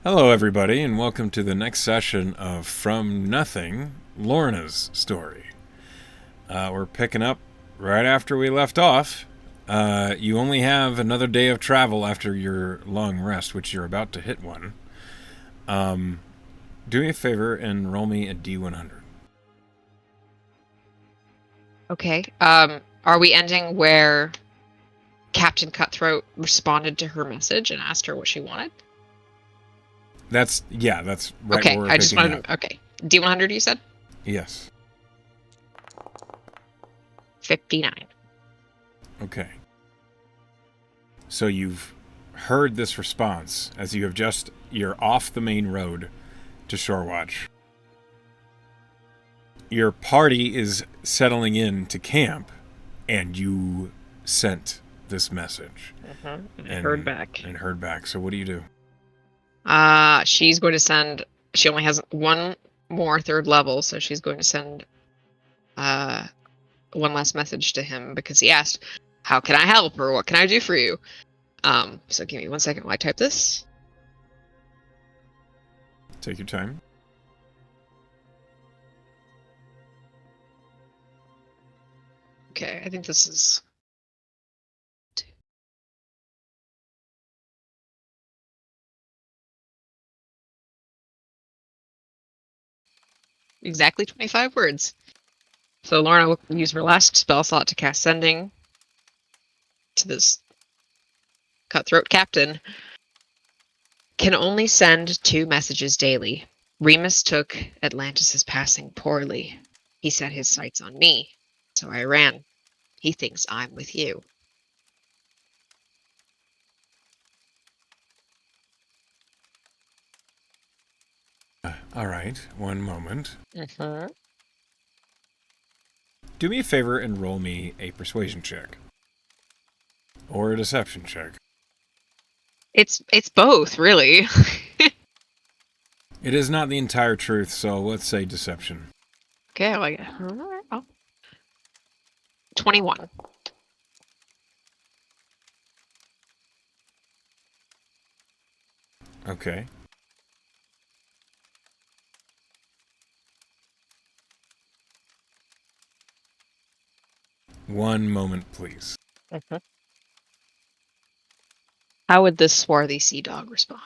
Hello, everybody, and welcome to the next session of From Nothing, Lorna's story. We're picking up right after we left off. You only have another day of travel after your long rest, which you're about to hit one. Do me a favor and roll me a D100. Okay. Are we ending where Captain Cutthroat responded to her message and asked her what she wanted? That's right Okay, where we're I just picking wanted up. to, okay. D100 you said? Yes. 59. Okay. So you've heard this response as you're off the main road to Shorewatch. Your party is settling in to camp, and you sent this message And I heard back. and heard back. So what do you do? She's going to send, she only has one more third level, so she's going to send one last message to him because he asked, how can I help or what can I do for you? So give me 1 second while I type this. Take your time. Okay, I think this is exactly 25 words. So Lorna will use her last spell slot to cast Sending to this cutthroat captain. Can only send 2 messages daily. Remus took Atlantis' passing poorly. He set his sights on me, so I ran. He thinks I'm with you. All right, one moment. Mm-hmm. Do me a favor and roll me a persuasion check. Or a deception check. It's both, really. It is not the entire truth, so let's say deception. Okay, 21. Okay. One moment, please. Mm-hmm. How would this swarthy sea dog respond?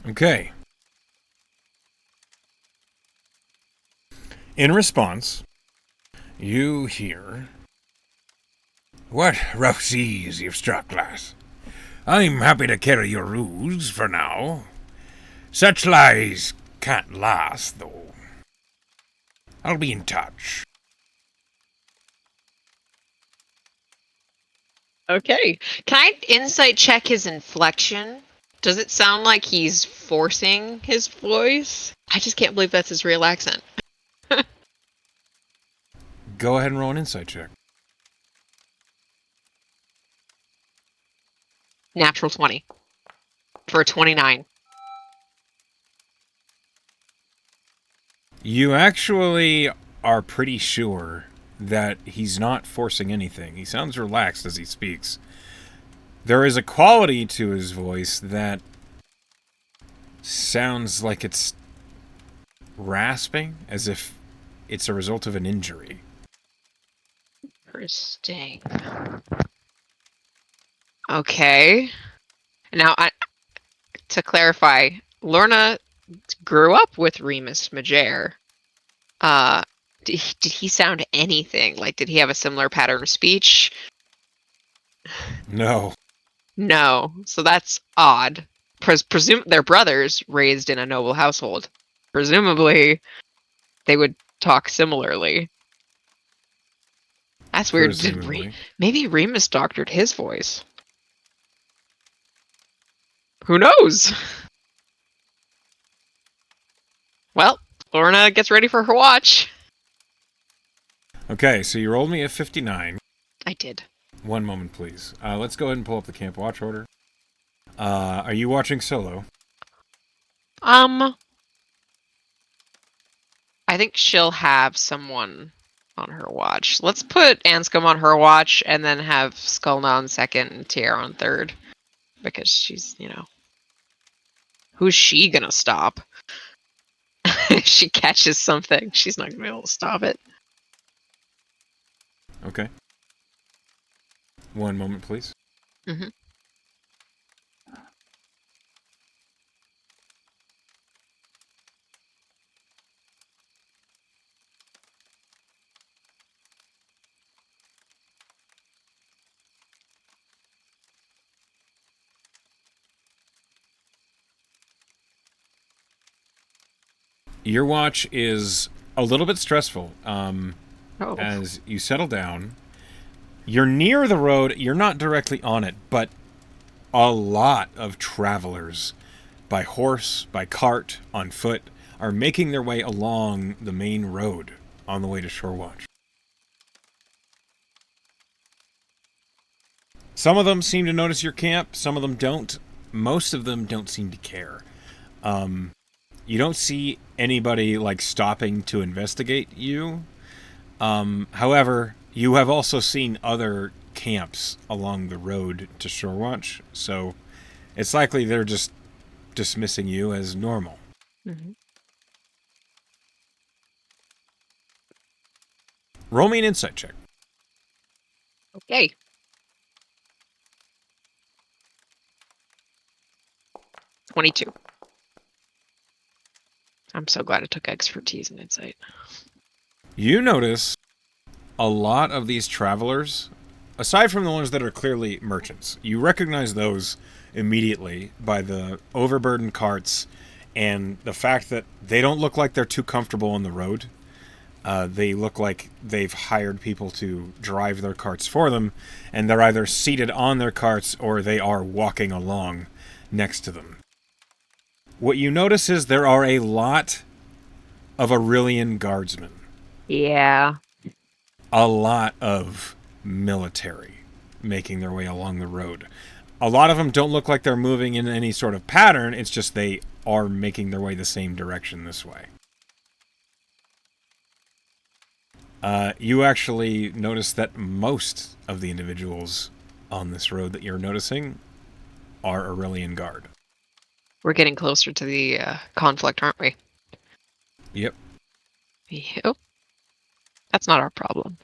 Okay. In response, you hear, "What rough seas you've struck, lass. I'm happy to carry your ruse for now. Such lies can't last, though. I'll be in touch." Okay. Can I insight check his inflection? Does it sound like he's forcing his voice? I just can't believe that's his real accent. Go ahead and roll an insight check. Natural 20 for a 29. You actually are pretty sure that he's not forcing anything. He sounds relaxed as he speaks. There is a quality to his voice that sounds like it's rasping, as if it's a result of an injury. Interesting. Okay. Now, to clarify, Lorna grew up with Remus Majer. Did he sound anything? Like, did he have a similar pattern of speech? No. No. So that's odd. Presume they're brothers raised in a noble household. Presumably, they would talk similarly. That's weird. Presumably. Maybe Remus doctored his voice. Who knows? Well, Lorna gets ready for her watch. Okay, so you rolled me a 59. I did. One moment, please. Let's go ahead and pull up the camp watch order. Are you watching solo? I think she'll have someone on her watch. Let's put Anscombe on her watch and then have Skullna on second and Tiara on third. Because she's, who's she gonna stop? If she catches something, she's not gonna be able to stop it. Okay. One moment, please. Mm-hmm. Your watch is a little bit stressful. Oh. As you settle down, you're near the road. You're not directly on it, but a lot of travelers, by horse, by cart, on foot, are making their way along the main road on the way to Shorewatch. Some of them seem to notice your camp. Some of them don't. Most of them don't seem to care. You don't see anybody stopping to investigate you. However, you have also seen other camps along the road to Shorewatch, so it's likely they're just dismissing you as normal. Mm-hmm. Roll me an insight check. Okay. 22. I'm so glad I took expertise and insight. You notice a lot of these travelers, aside from the ones that are clearly merchants, you recognize those immediately by the overburdened carts and the fact that they don't look like they're too comfortable on the road. They look like they've hired people to drive their carts for them, and they're either seated on their carts or they are walking along next to them. What you notice is there are a lot of Aurelian guardsmen. Yeah. A lot of military making their way along the road. A lot of them don't look like they're moving in any sort of pattern. It's just they are making their way the same direction this way. You actually notice that most of the individuals on this road that you're noticing are Aurelian Guard. We're getting closer to the conflict, aren't we? Yep. Yep. That's not our problem.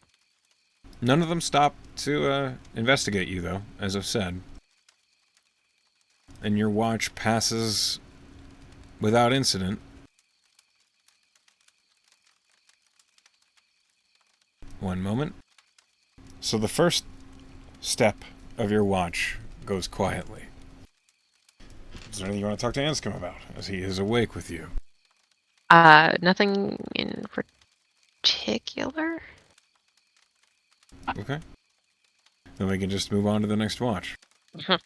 None of them stop to investigate you, though, as I've said. And your watch passes without incident. One moment. So the first step of your watch goes quietly. Is there anything you want to talk to Anscombe about, as he is awake with you? Nothing in particular. Okay. Then we can just move on to the next watch. Mhm.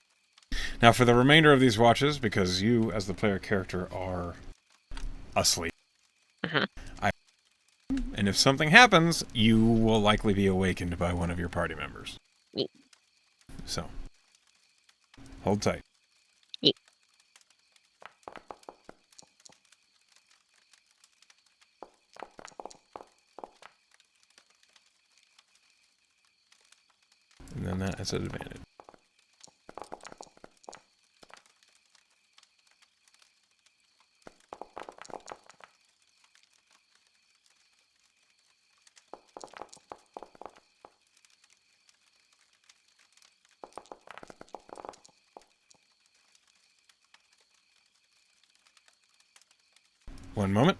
Now, for the remainder of these watches, because you, as the player character, are asleep, and if something happens, you will likely be awakened by one of your party members. Yeet. So, hold tight. Yeet. And then that is an advantage. One moment.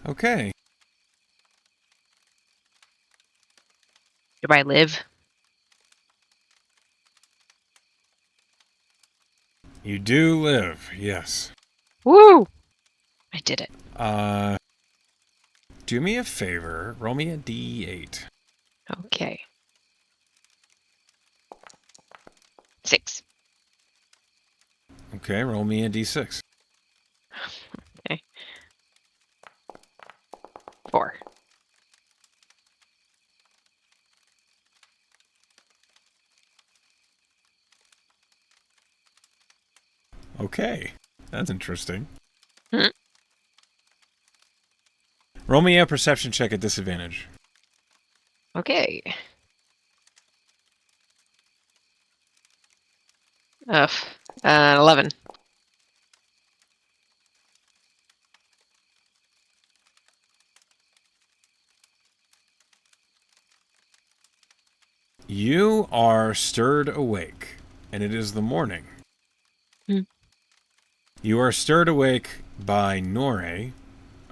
Okay. Do I live? You do live, yes. Woo! I did it. Do me a favor. Roll me a d8. Okay. 6. Okay, roll me a d6. Okay. 4. Okay, that's interesting. Mhm. Roll me a perception check at disadvantage. Okay. Uh, 11. You are stirred awake, and it is the morning. Hmm. You are stirred awake by Nore,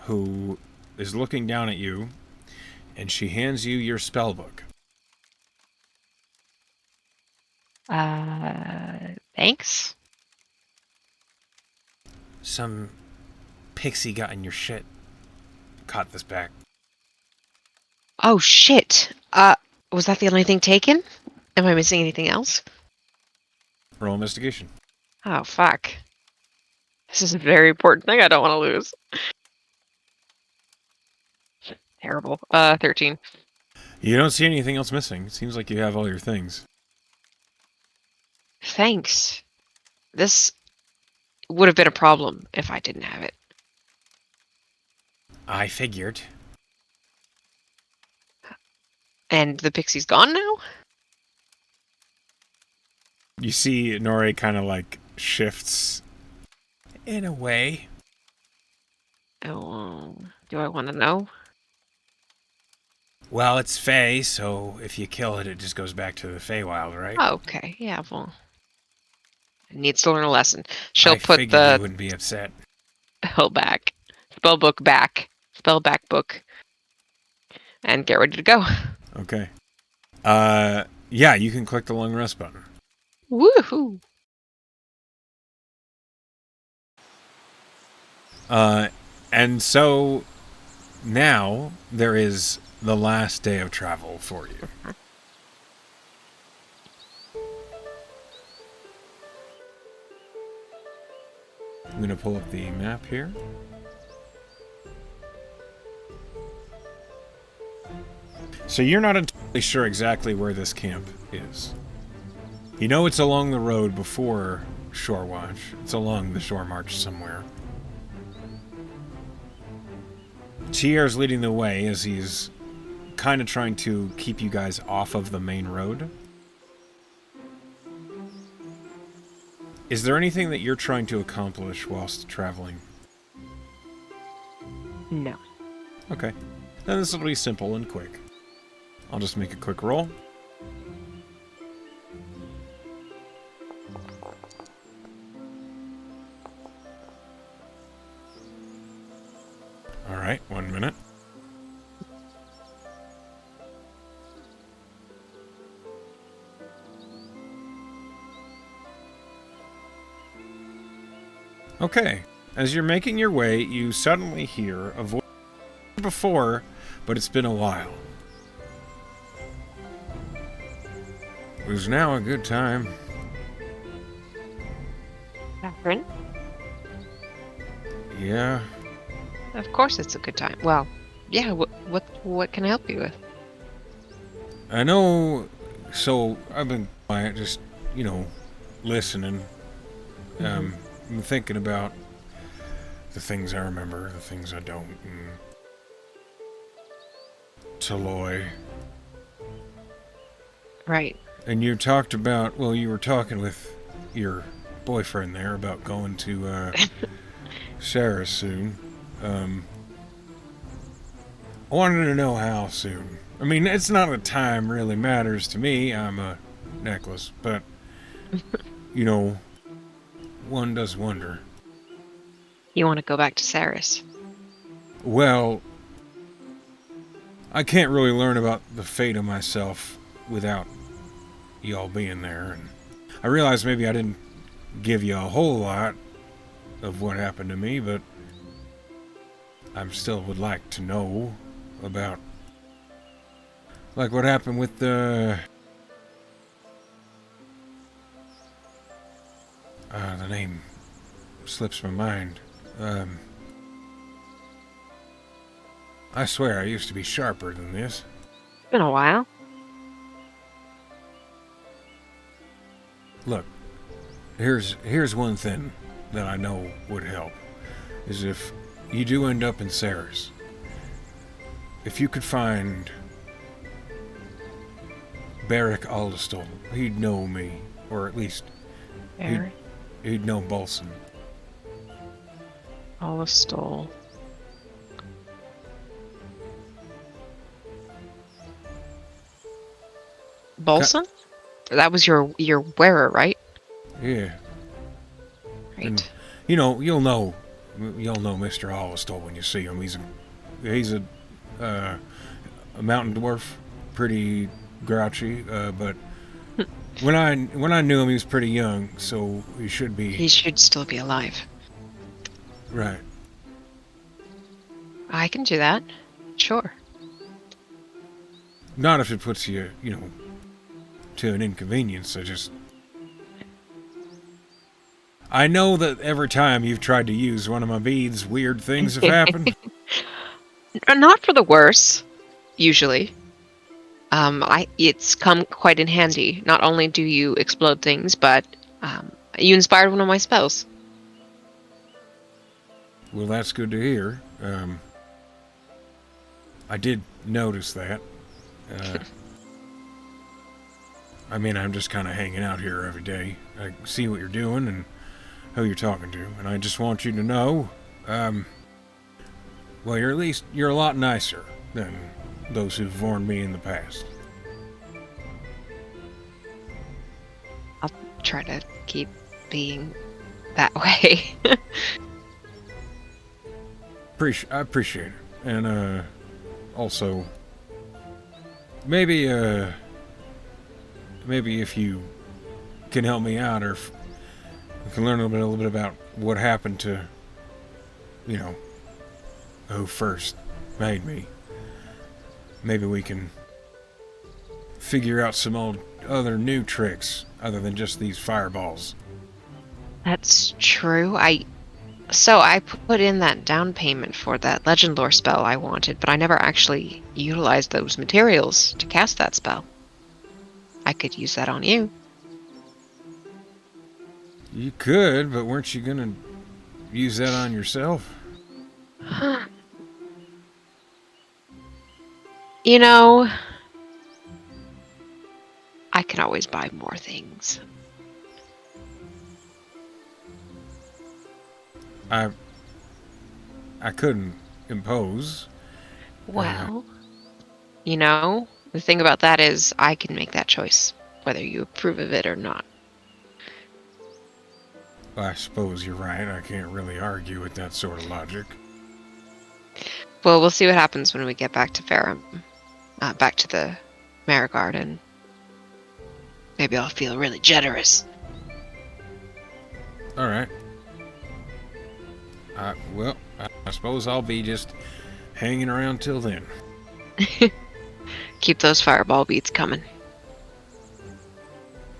who is looking down at you, and she hands you your spellbook. Thanks. Some pixie got in your shit. Caught this back. Oh, shit. Was that the only thing taken? Am I missing anything else? Roll investigation. Oh, fuck. This is a very important thing I don't want to lose. Terrible. 13. You don't see anything else missing. It seems like you have all your things. Thanks. This would have been a problem if I didn't have it. I figured. And the pixie's gone now? You see Nore kind of like shifts in a way. Oh, do I want to know? Well, it's Fey, so if you kill it, it just goes back to the Feywild, right? Oh, okay, yeah, well. It needs to learn a lesson. She'll I put figured you the wouldn't be upset. spell back. Spell book back. Spell back book. And get ready to go. Okay. Yeah, you can click the long rest button. Woohoo! And so now there is the last day of travel for you. I'm going to pull up the map here. So you're not entirely sure exactly where this camp is. You know it's along the road before Shorewatch. It's along the shore march somewhere. Tier's leading the way as he's kind of trying to keep you guys off of the main road. Is there anything that you're trying to accomplish whilst traveling? No. Okay. Then this will be simple and quick. I'll just make a quick roll. right, 1 minute. Okay, as you're making your way, you suddenly hear a voice before, but it's been a while. It was now a good time. Catherine? Yeah, Of course it's a good time. Well, yeah, what can I help you with? I know. So I've been quiet, just, listening. Mm-hmm. I'm thinking about the things I remember, the things I don't. And Taloy. Right. And you talked about, well, you were talking with your boyfriend there about going to Sarah soon. I wanted to know how soon. I mean, it's not a time really matters to me. I'm a necklace, but, one does wonder. You want to go back to Saris? Well, I can't really learn about the fate of myself without y'all being there. And I realize maybe I didn't give you a whole lot of what happened to me, but I still would like to know about, like, what happened with the name slips my mind. I swear I used to be sharper than this. It's been a while. Look, here's one thing that I know would help, is if you do end up in Saris, if you could find Barrick Aldestol, he'd know me, or at least Eric he'd know Bolson. Olistol. Bolson? That was your wearer, right? Yeah, Right. and you'll know Mr. Aldestol when you see him. He's a mountain dwarf, pretty grouchy, but when I knew him, he was pretty young, so he should be He should still be alive. right. I can do that. Sure. Not if it puts you, to an inconvenience. I know that every time you've tried to use one of my beads, weird things have happened. Not for the worse, usually. It's come quite in handy. Not only do you explode things, but you inspired one of my spells. Well, that's good to hear. I did notice that. I mean, I'm just kind of hanging out here every day. I see what you're doing and who you're talking to, and I just want you to know, well, you're a lot nicer than those who've warned me in the past. I'll try to keep being that way. I appreciate it, and also maybe if you can help me out, or if we can learn a little bit about what happened to, who first made me. Maybe we can figure out some other new tricks other than just these fireballs. That's true. So I put in that down payment for that legend lore spell I wanted, but I never actually utilized those materials to cast that spell. I could use that on you. You could, but weren't you gonna use that on yourself? You know, I can always buy more things. I couldn't impose. Well, the thing about that is I can make that choice, whether you approve of it or not. I suppose you're right. I can't really argue with that sort of logic. Well, we'll see what happens when we get back to Farum. Back to the Mare Garden. Maybe I'll feel really generous. All right. Well, I suppose I'll be just hanging around till then. Keep those fireball beats coming.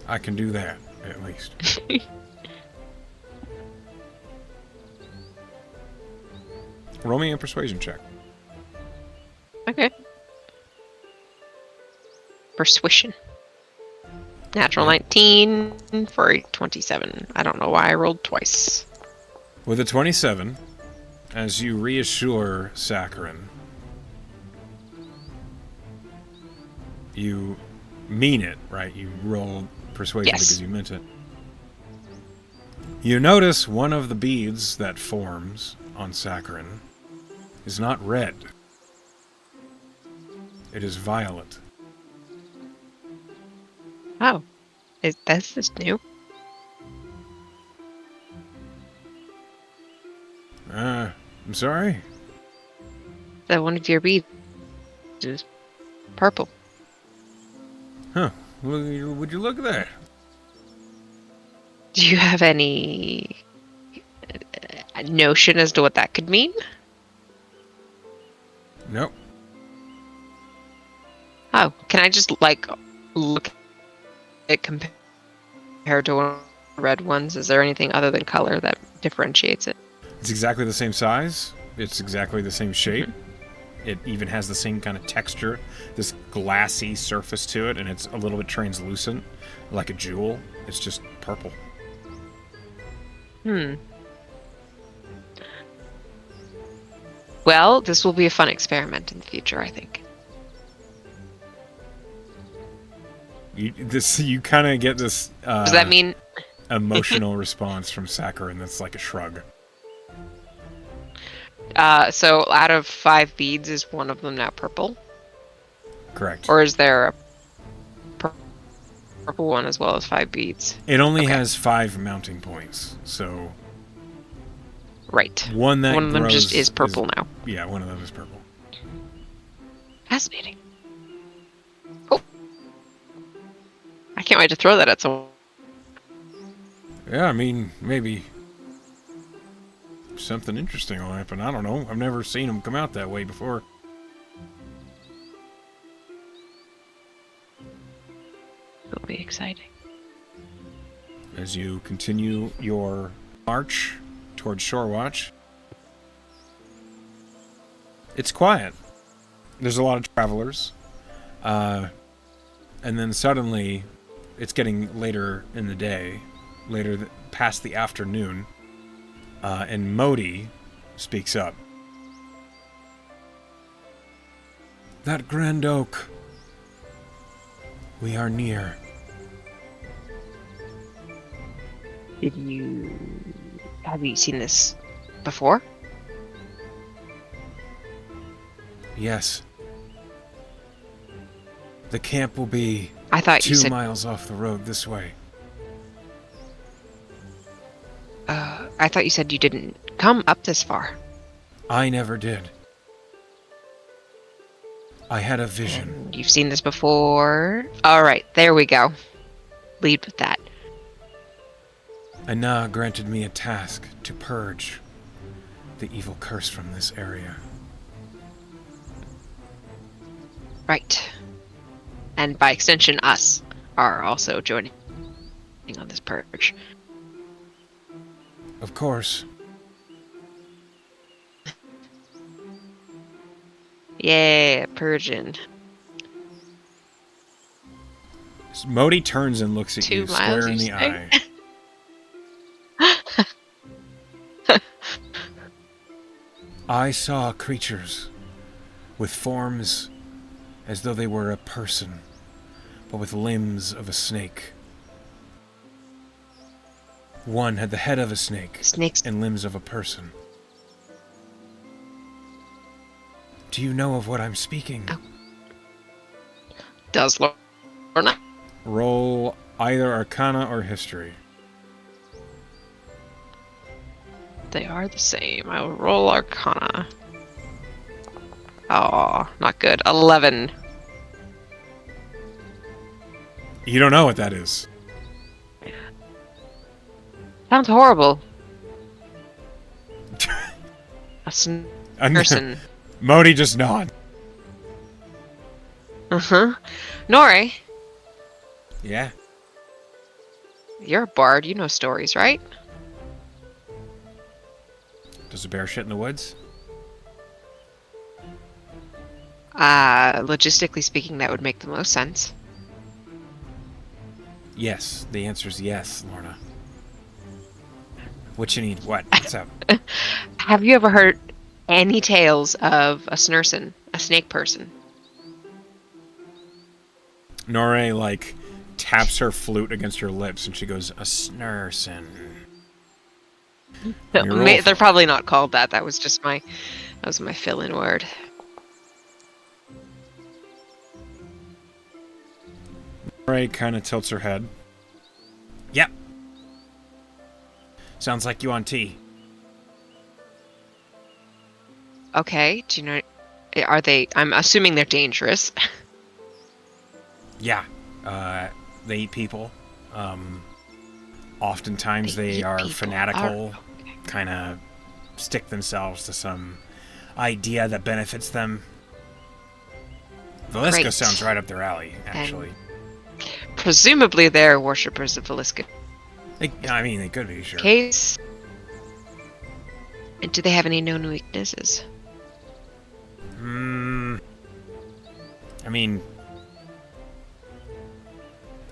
I can do that, at least. Roll me a persuasion check. Okay. Persuasion. Natural 19 for a 27. I don't know why I rolled twice. With a 27, as you reassure Saccharin, you mean it, right? You roll persuasion because you meant it. You notice one of the beads that forms on Saccharin is not red. It is violet. Oh. This is new. I'm sorry? That one of your beads is purple. Huh. Would you look at that? Do you have any notion as to what that could mean? Nope. Oh, can I just, like, look at it compared to one of the red ones? Is there anything other than color that differentiates it? It's exactly the same size. It's exactly the same shape. It even has the same kind of texture, this glassy surface to it, and it's a little bit translucent, like a jewel. It's just purple. Well, this will be a fun experiment in the future, I think. You kind of get this. Does that mean emotional response from Saccharin that's like a shrug? So out of 5 beads, is one of them now purple? Correct. Or is there a purple one as well as 5 beads? It only has 5 mounting points, so. Right. One of them just is purple now. Yeah, one of them is purple. Fascinating. Oh. I can't wait to throw that at someone. Yeah, I mean, maybe something interesting will happen. I don't know. I've never seen them come out that way before. It'll be exciting. As you continue your march towards Shorewatch, it's quiet. There's a lot of travelers. And then suddenly, it's getting later in the day, past the afternoon, and Modi speaks up. That grand oak. We are near. Have you seen this before? Yes. The camp will be I thought you 2 said miles off the road this way. I thought you said you didn't come up this far. I never did. I had a vision. And you've seen this before. All right, there we go. Lead with that. Ana granted me a task to purge the evil curse from this area. Right. And by extension, us are also joining on this purge. Of course. Yeah, purging. Modi turns and looks at 2 you miles, square in you the say? eye. I saw creatures with forms as though they were a person, but with limbs of a snake. One had the head of a snake Snakes. and limbs of a person. Do you know of what I'm speaking? Oh. Does Lorna? Roll either Arcana or History. They are the same. I will roll Arcana. Oh, not good. 11. You don't know what that is. Sounds horrible. A And person. Modi just nod. Uh-huh. Nori, Yeah. you're a bard. You know stories, right? Does a bear shit in the woods? Logistically speaking, that would make the most sense. Yes. The answer is yes, Lorna. What you need? What? What's up? Have you ever heard any tales of a snurson, a snake person? Nore, like, taps her flute against her lips and she goes, a snurson. They're probably not called that. That was my fill-in word. Nore kind of tilts her head. Yep. Sounds like you on tea. Okay, do you know, are they, I'm assuming they're dangerous. Yeah. They eat people. Oftentimes they are people. fanatical, kind of stick themselves to some idea that benefits them. Velisca Great. sounds right up their alley, actually. Presumably they're worshippers of Velisca. They could be, sure. Case. And do they have any known weaknesses? I mean,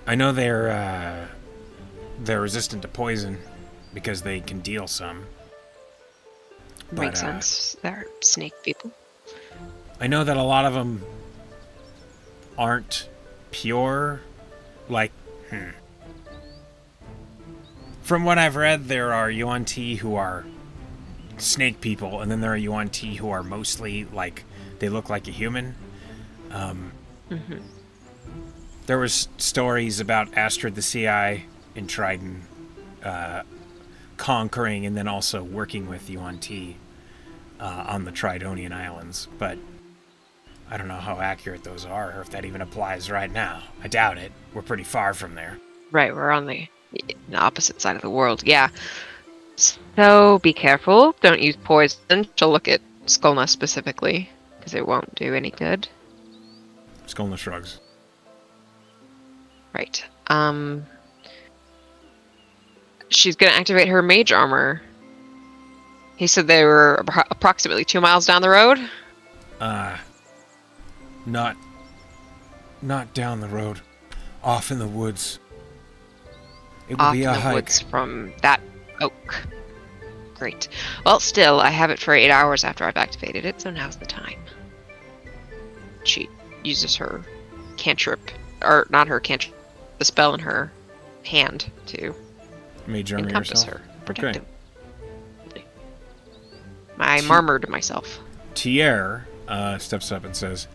I know they're resistant to poison because they can deal some. Makes sense. They're snake people. I know that a lot of them aren't pure. Like, from what I've read, there are Yuan Ti who are snake people, and then there are Yuan Ti who are mostly like they look like a human. There was stories about Astrid the Sea Eye in Trident conquering and then also working with Yuan Ti on the Tridonian Islands, but I don't know how accurate those are or if that even applies right now. I doubt it. We're pretty far from there. Right, we're on the opposite side of the world. Yeah. So be careful. Don't use poison to look at Skolna specifically, because it won't do any good. Skolna shrugs. Right. She's gonna activate her mage armor. He said they were approximately 2 miles down the road. Not down the road. Off in the woods. It would Off be in a the hike. woods from that oak. Great. Well, still, I have it for 8 hours after I've activated it, so now's the time. She uses her cantrip, or not her cantrip, the spell in her hand to Mage armor encompass yourself. her, protect Okay. him. I murmured to myself. Tier steps up and says,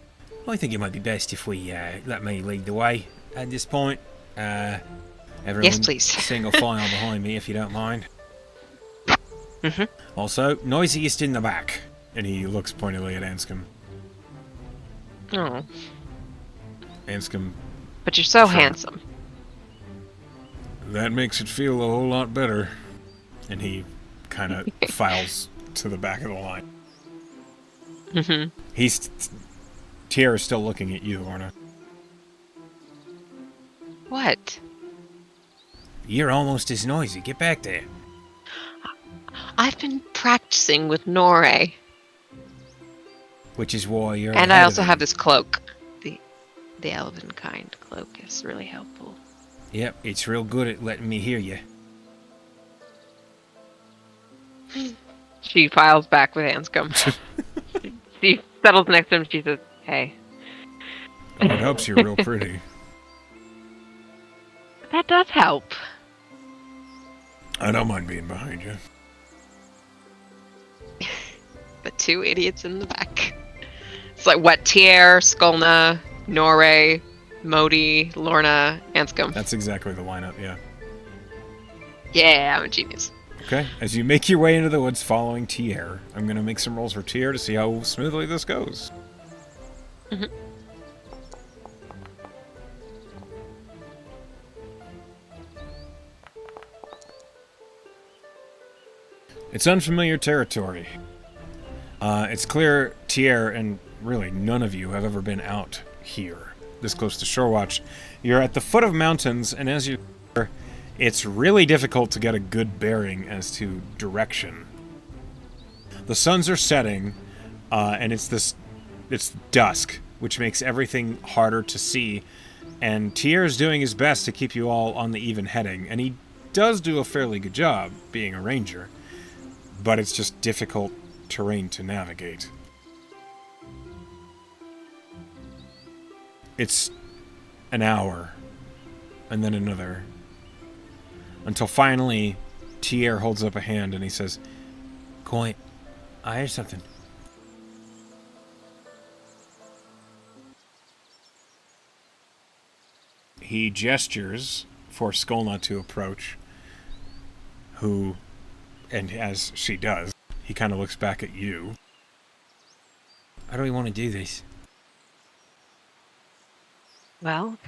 I think it might be best if we let me lead the way at this point. Everyone, Yes, please. Single file behind me, if you don't mind. Mhm. Also, noisiest in the back. And he looks pointedly at Anscombe. Oh, Anscombe, but you're so Sure. handsome. that makes it feel a whole lot better. And he kind of files to the back of the line. Mhm. Tier is still looking at you, Lorna. What? You're almost as noisy. Get back there. I've been practicing with Nore, Which is why you're and I ahead also of have him. this cloak. The elven kind cloak is really helpful. Yep, it's real good at letting me hear you. She files back with Anscombe. She settles next to him. She says, "Hey." Oh, it helps you're real pretty. That does help. I don't mind being behind you. The two idiots in the back. It's like what? Tier, Skolna, Nore, Modi, Lorna, Anscombe. That's exactly the lineup, yeah. Yeah, I'm a genius. Okay, as you make your way into the woods following Tier, I'm going to make some rolls for Tier to see how smoothly this goes. Mm-hmm. It's unfamiliar territory. It's clear Tier and really none of you have ever been out here, this close to Shorewatch. You're at the foot of mountains, and as you it's really difficult to get a good bearing as to direction. The suns are setting, and it's dusk, which makes everything harder to see. And Tier is doing his best to keep you all on the even heading, and he does do a fairly good job being a ranger, but it's just difficult terrain to navigate. It's an hour, and then another, until finally Tier holds up a hand and he says, "Coin, I hear something." He gestures for Skolna to approach, who, and as she does, he kind of looks back at you. "How do we want to do this?" Well,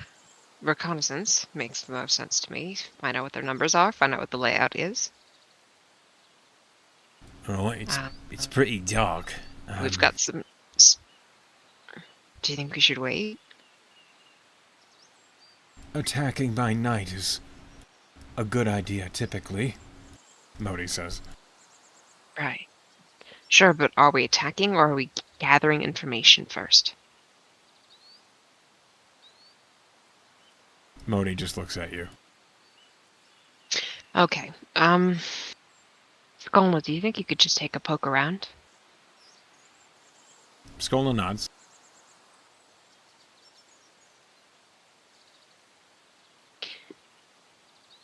reconnaissance makes the most sense to me. Find out what their numbers are, find out what the layout is. Oh, it's pretty dark. We've got some... Do you think we should wait? Attacking by night is a good idea, typically, Modi says. Right. Sure, but are we attacking or are we gathering information first? Modi just looks at you. Okay. Skolna, do you think you could just take a poke around? Skolna nods.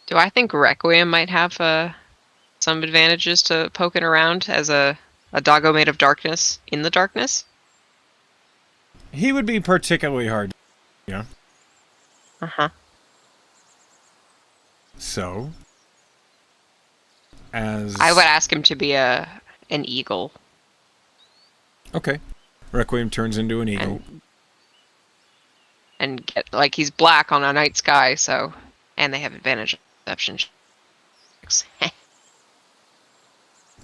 Do I think Requiem might have some advantages to poking around as a doggo made of darkness in the darkness? He would be particularly hard. Yeah. Uh-huh. So, as I would ask him to be an eagle. Okay. Requiem turns into an eagle. And get, like, he's black on a night sky, so... And they have advantage on perception checks.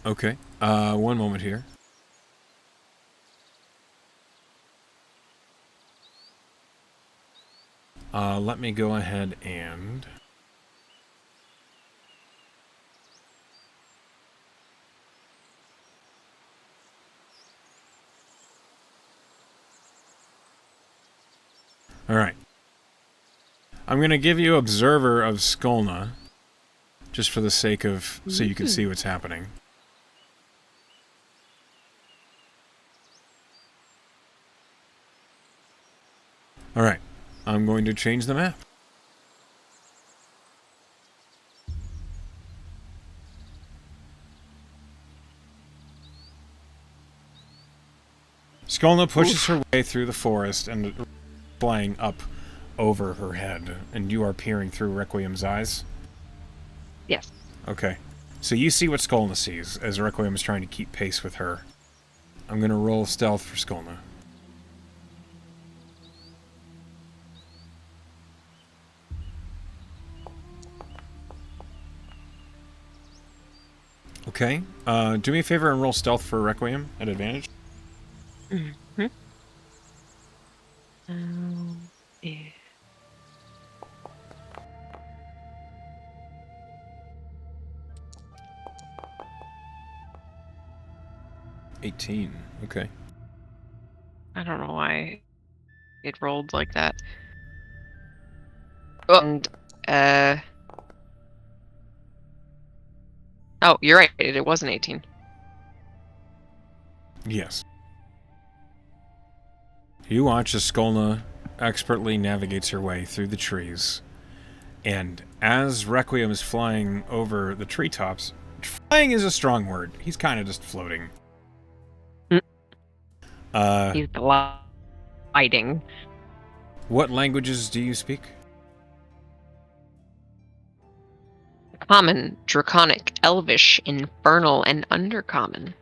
Okay. One moment here. Let me go ahead and... Alright. I'm going to give you Observer of Skolna, just for the sake of... so you can see what's happening. Alright. I'm going to change the map. Skolna pushes her way through the forest and flying up over her head, and you are peering through Requiem's eyes? Yes. Okay. So you see what Skolna sees, as Requiem is trying to keep pace with her. I'm going to roll stealth for Skolna. Okay. Do me a favor and roll stealth for Requiem at advantage. Mm-hmm. Yeah. 18. Okay. I don't know why it rolled like that. And, oh, you're right. It was an 18. Yes. You watch as Skolna expertly navigates her way through the trees. And as Requiem is flying over the treetops, flying is a strong word. He's kind of just floating. He's gliding. What languages do you speak? Common, Draconic, Elvish, Infernal, and Undercommon.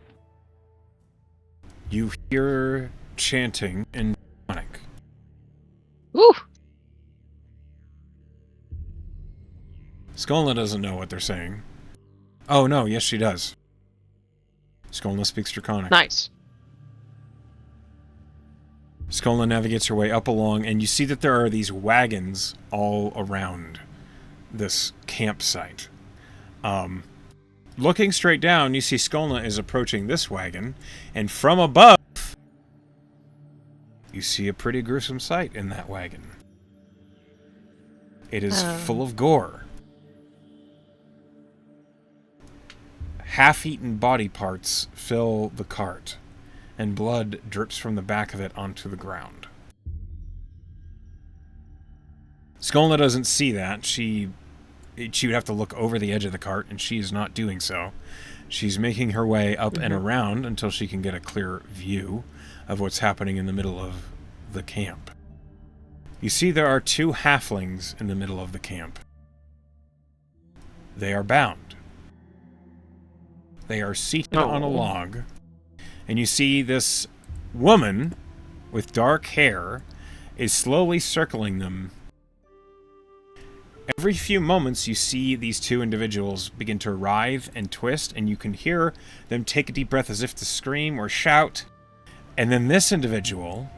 You hear chanting in Woo! Skolna doesn't know what they're saying. Oh, no, yes, she does. Skolna speaks Draconic. Nice. Skolna navigates her way up along, and you see that there are these wagons all around this campsite. Looking straight down, you see Skolna is approaching this wagon, and from above, you see a pretty gruesome sight in that wagon. It is full of gore. Half-eaten body parts fill the cart, and blood drips from the back of it onto the ground. Skolna doesn't see that. She would have to look over the edge of the cart, and she is not doing so. She's making her way up and around until she can get a clear view of what's happening in the middle of the camp. You see there are 2 halflings in the middle of the camp. They are bound. They are seated on a log, and you see this woman with dark hair is slowly circling them. Every few moments you see these 2 individuals begin to writhe and twist, and you can hear them take a deep breath as if to scream or shout. And then this individual,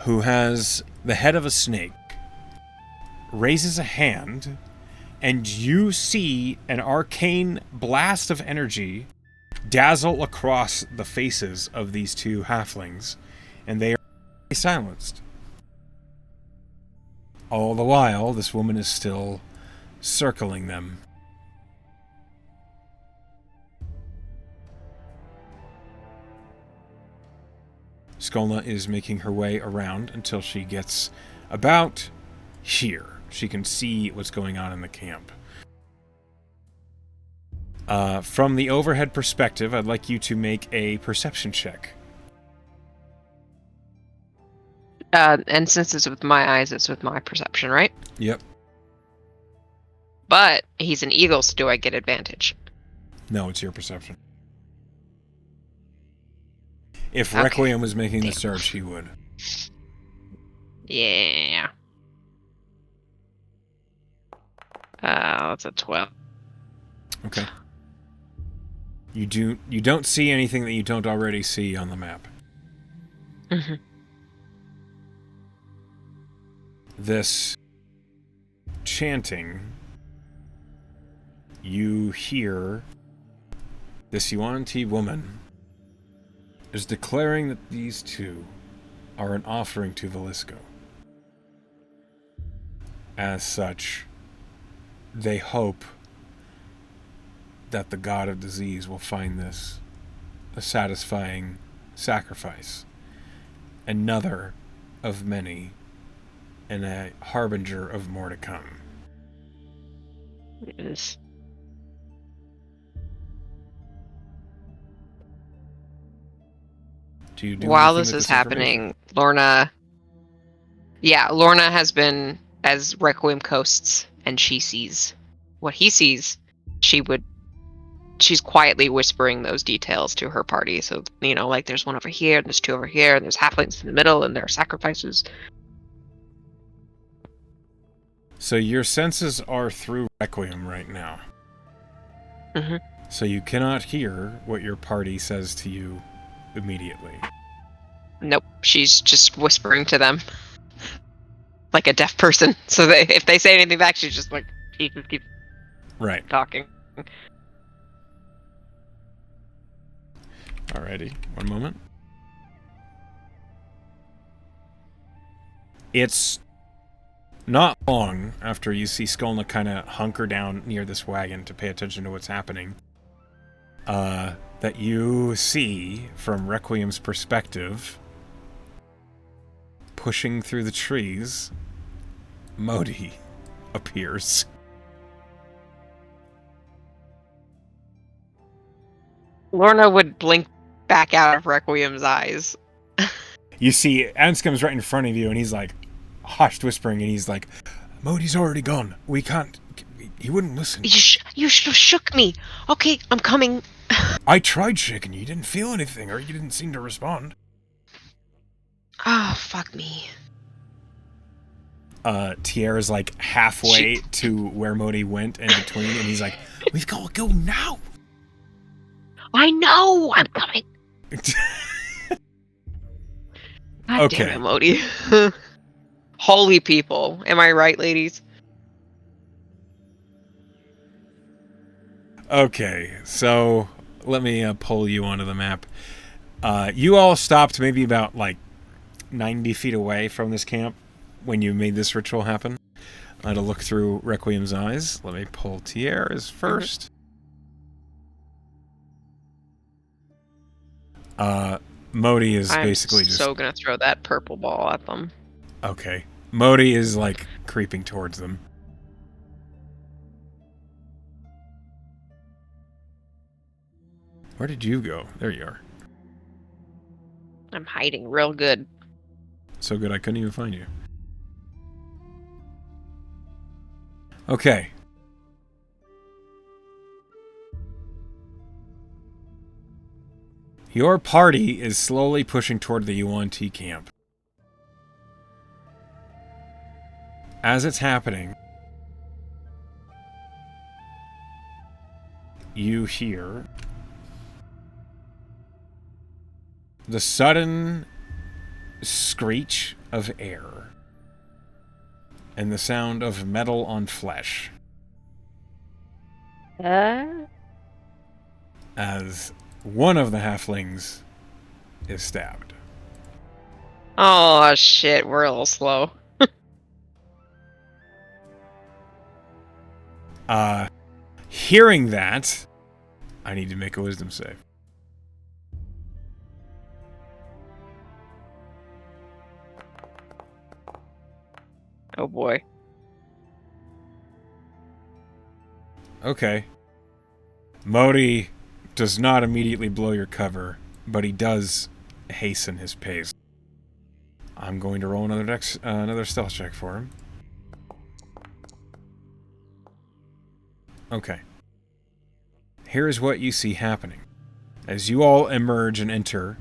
who has the head of a snake, raises a hand, and you see an arcane blast of energy dazzle across the faces of these 2 halflings, and they are silenced. All the while, this woman is still circling them. Skolna is making her way around until she gets about here. She can see what's going on in the camp. From the overhead perspective, I'd like you to make a perception check. And since it's with my eyes, it's with my perception, right? Yep. But he's an eagle, so do I get advantage? No, it's your perception. If Requiem was making the search, he would. Yeah. That's a 12. Okay. You don't see anything that you don't already see on the map. Mm-hmm. This chanting, you hear this Yuan-Ti woman is declaring that these 2 are an offering to Velisco. As such, they hope that the god of disease will find this a satisfying sacrifice. Another of many, and a harbinger of more to come. Yes. While this is happening, Lorna has been, as Requiem coasts, and she sees what he sees, she's quietly whispering those details to her party. So, like there's 1 over here, and there's 2 over here, and there's halflings in the middle, and there are sacrifices. So your senses are through Requiem right now. Mm-hmm. So you cannot hear what your party says to you immediately. Nope, she's just whispering to them. Like a deaf person. So if they say anything back, she's just like, she just keeps talking. Alrighty, 1 moment. It's not long after you see Skolna kind of hunker down near this wagon to pay attention to what's happening, that you see, from Requiem's perspective, pushing through the trees, Modi appears. Lorna would blink back out of Requiem's eyes. You see, Anscombe's right in front of you, and he's like, hushed whispering, and he's like, Modi's already gone. We can't... He wouldn't listen. You should have shook me. Okay, I'm coming. I tried shaking you. You didn't feel anything, or you didn't seem to respond. Oh, fuck me. Tierra's like halfway to where Modi went in between, and he's like, "We've got to go now." I know! I'm coming! God Okay. damn it, Modi. Holy people. Am I right, ladies? Okay, so let me pull you onto the map. You all stopped maybe about like 90 feet away from this camp when you made this ritual happen. To look through Requiem's eyes. Let me pull Tierra's first. Modi is basically just... so gonna throw that purple ball at them. Okay. Modi is like creeping towards them. Where did you go? There you are. I'm hiding real good. So good I couldn't even find you. Okay. Your party is slowly pushing toward the Yuan-Ti camp. As it's happening, you hear the sudden screech of air and the sound of metal on flesh. As one of the halflings is stabbed. Oh, shit. We're a little slow. Hearing that, I need to make a wisdom save. Oh, boy. Okay. Modi does not immediately blow your cover, but he does hasten his pace. I'm going to roll another stealth check for him. Okay. Here's what you see happening. As you all emerge and enter,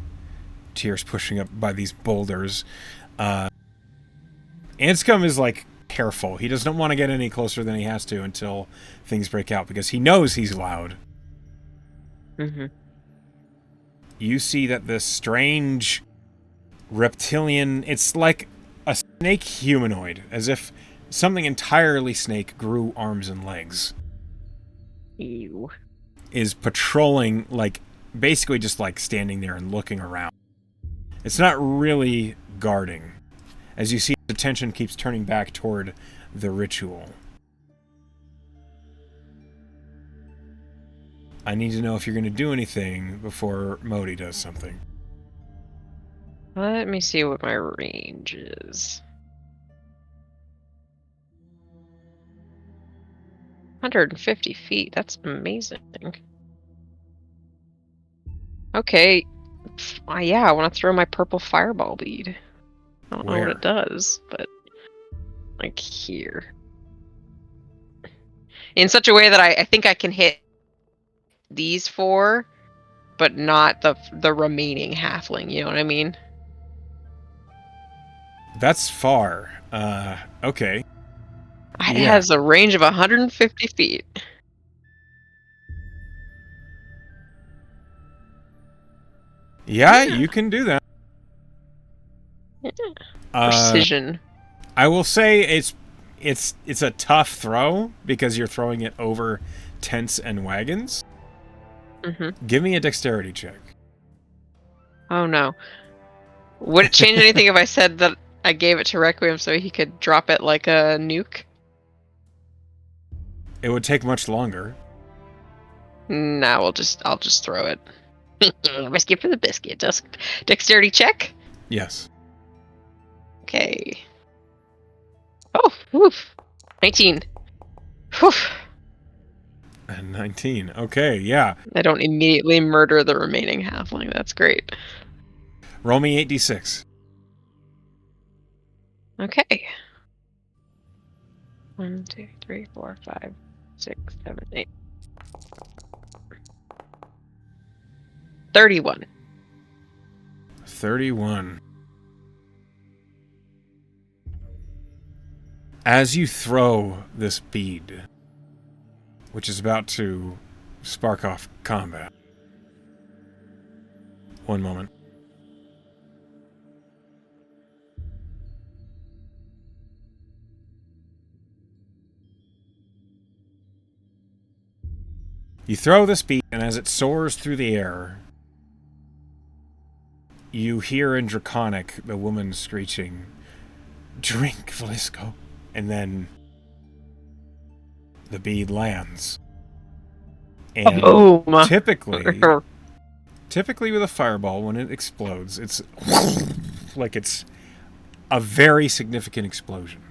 Tier's pushing up by these boulders. Anscombe is like careful. He doesn't want to get any closer than he has to until things break out because he knows he's loud. Mm-hmm. You see that this strange reptilian, it's like a snake humanoid, as if something entirely snake grew arms and legs. Ew. Is patrolling, like, basically just like standing there and looking around. It's not really guarding. As you see, the attention keeps turning back toward the ritual. I need to know if you're going to do anything before Modi does something. Let me see what my range is. 150 feet. That's amazing. Okay. Yeah, I want to throw my purple fireball bead. I don't know what it does, but like here. In such a way that I think I can hit these four, but not the remaining halfling, you know what I mean? That's far. Okay. It has a range of 150 feet. Yeah, you can do that. Yeah. Precision. I will say it's a tough throw because you're throwing it over tents and wagons. Mm-hmm. Give me a dexterity check. Oh no. Would it change anything if I said that I gave it to Requiem so he could drop it like a nuke? It would take much longer. Nah, I'll just throw it. Risk it for the biscuit. Just dexterity check? Yes. Okay. Oh, woof. 19. Woof. And 19. Okay, yeah. I don't immediately murder the remaining halfling. That's great. Roll me 8d6. Okay. 1, 2, 3, 4, 5, 6, 7, 8. 31. 31. As you throw this bead, which is about to spark off combat. One moment. You throw this bead, and as it soars through the air, you hear in Draconic the woman screeching, "Drink, Velisco." And then the bead lands. And typically with a fireball, when it explodes, it's like it's a very significant explosion.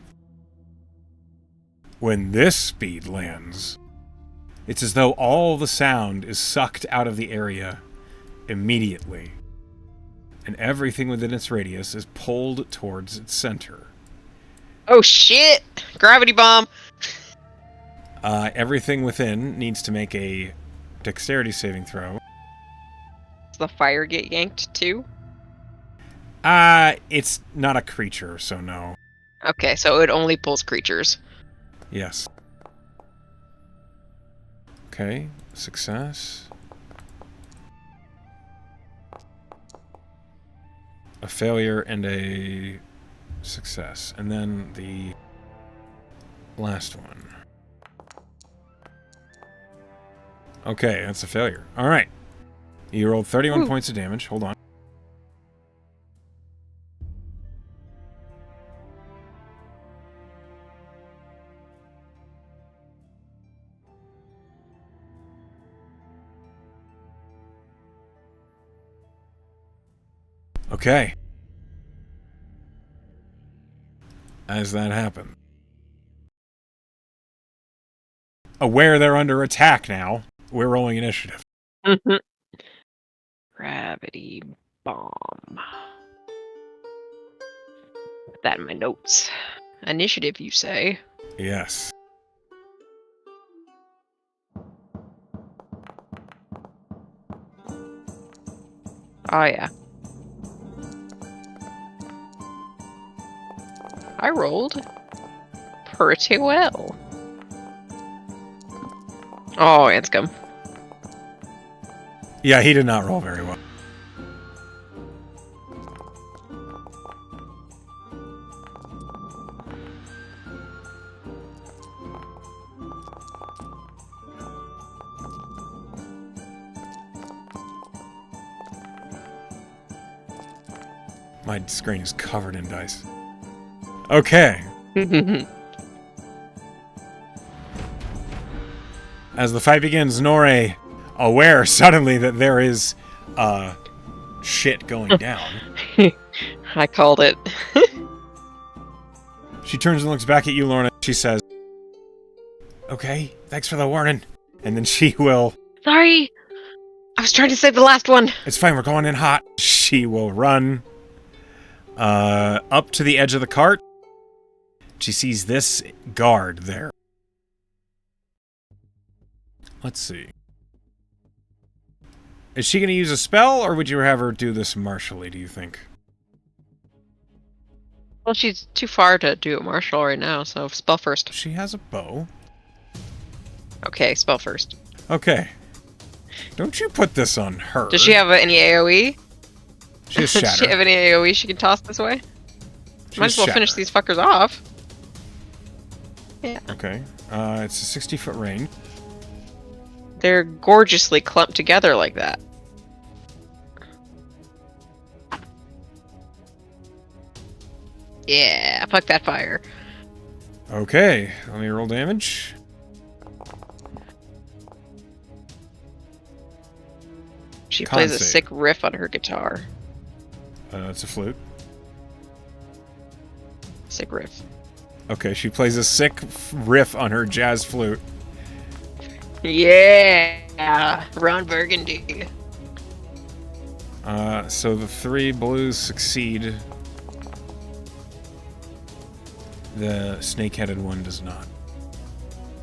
When this bead lands, it's as though all the sound is sucked out of the area immediately, and everything within its radius is pulled towards its center. Oh shit! Gravity bomb! Everything within needs to make a dexterity saving throw. Does the fire get yanked too? It's not a creature, so no. Okay, so it only pulls creatures. Yes. Okay, success. A failure and a success. And then the last one. Okay, that's a failure. Alright. You rolled 31 points of damage. Hold on. Okay. As that happened. Aware they're under attack now, we're rolling initiative. Gravity bomb. Put that in my notes. Initiative, you say? Yes. Oh, yeah. I rolled pretty well. Oh, Anscombe. Yeah, he did not roll very well. My screen is covered in dice. Okay. As the fight begins, Nore, aware suddenly that there is shit going down. I called it. She turns and looks back at you, Lorna. She says, "Okay, thanks for the warning." And then she will... Sorry! I was trying to save the last one! It's fine, we're going in hot. She will run up to the edge of the cart. She sees this guard there. Let's see. Is she going to use a spell, or would you have her do this martially, do you think? Well, she's too far to do it martial right now, so spell first. She has a bow. Okay, spell first. Okay. Don't you put this on her. Does she have any AoE? She has shatter. Does she have any AoE she can toss this way? Might as well finish these fuckers off. Yeah. Okay. It's a 60-foot range. They're gorgeously clumped together like that. Yeah, fuck that fire. Okay, let me roll damage. She plays a sick riff on her guitar. It's a flute. Sick riff. Okay, she plays a sick riff on her jazz flute. Yeah! Ron Burgundy. So the 3 blues succeed. The snake-headed one does not.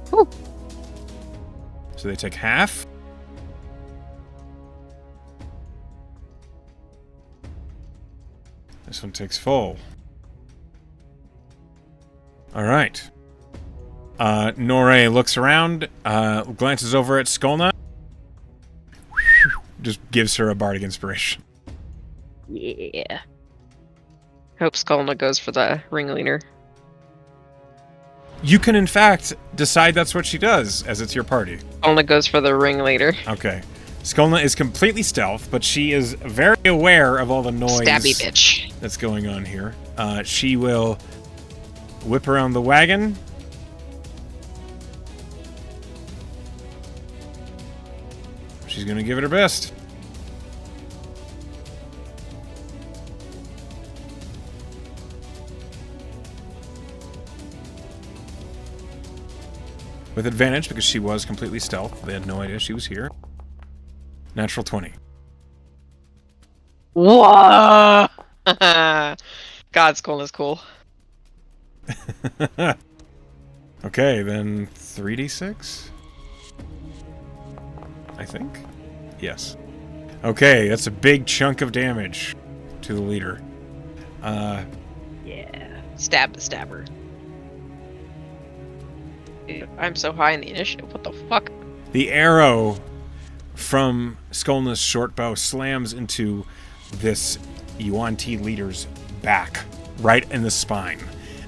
Whew. So they take half. This one takes full. All right. Norre looks around, glances over at Skolna, just gives her a bardic inspiration. Yeah. Hope Skolna goes for the ringleader. You can, in fact, decide that's what she does, as it's your party. Skolna goes for the ringleader. Okay. Skolna is completely stealth, but she is very aware of all the noise Stabby bitch. that's going on here. She will whip around the wagon. She's going to give it her best. With advantage, because she was completely stealth. They had no idea she was here. Natural 20. Whoa! God, Skolna's cool. Okay, then 3d6? I think? Yes. Okay, that's a big chunk of damage to the leader. Yeah. Stab the stabber. Dude, I'm so high in the initiative. What the fuck? The arrow from Skolna's short bow slams into this Yuan Ti leader's back, right in the spine.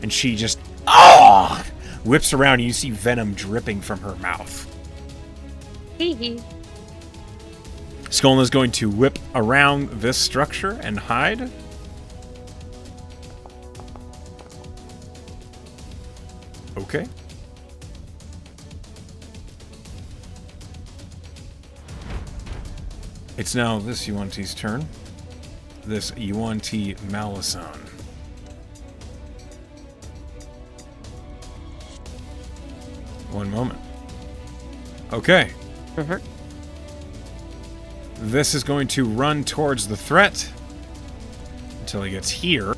And she just whips around and you see venom dripping from her mouth. Hee. Skolna's going to whip around this structure and hide. Okay. It's now this Yuan Ti's turn. This Yuan Ti Malison. One moment. Okay. This is going to run towards the threat until he gets here.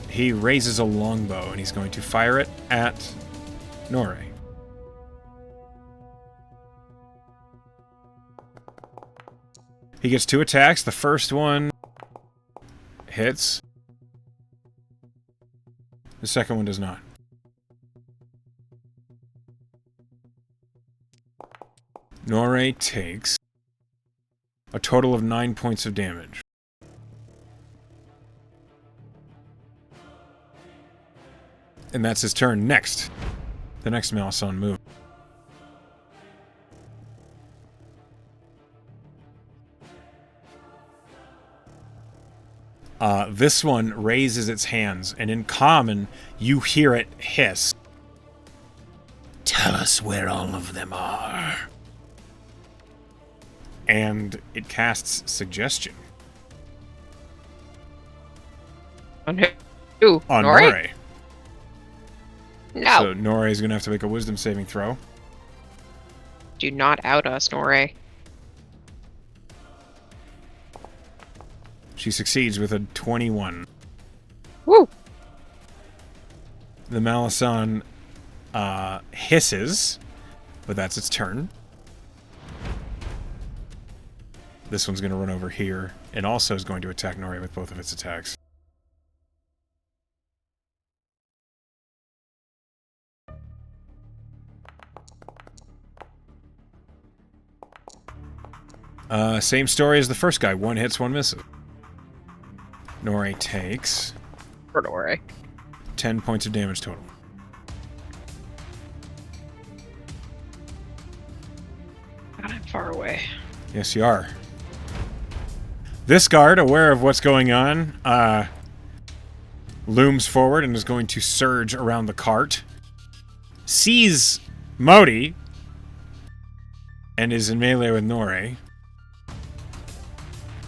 He raises a longbow and he's going to fire it at Norre. He gets 2 attacks. The first one hits. The second one does not. Norre takes a total of 9 points of damage. And that's his turn. Next. The next Malison move. This one raises its hands, and in common, you hear it hiss. Tell us where all of them are. And it casts Suggestion. On who? On Norre? Norre. No. So Norre is going to have to make a wisdom saving throw. Do not out us, Norre. She succeeds with a 21. Woo! The Malison hisses, but that's its turn. This one's going to run over here, and also is going to attack Norre with both of its attacks. Same story as the first guy. 1 hits, 1 misses. Norre takes... For Norre. 10 points of damage total. God, I'm far away. Yes, you are. This guard, aware of what's going on, looms forward and is going to surge around the cart. Sees Modi and is in melee with Norre.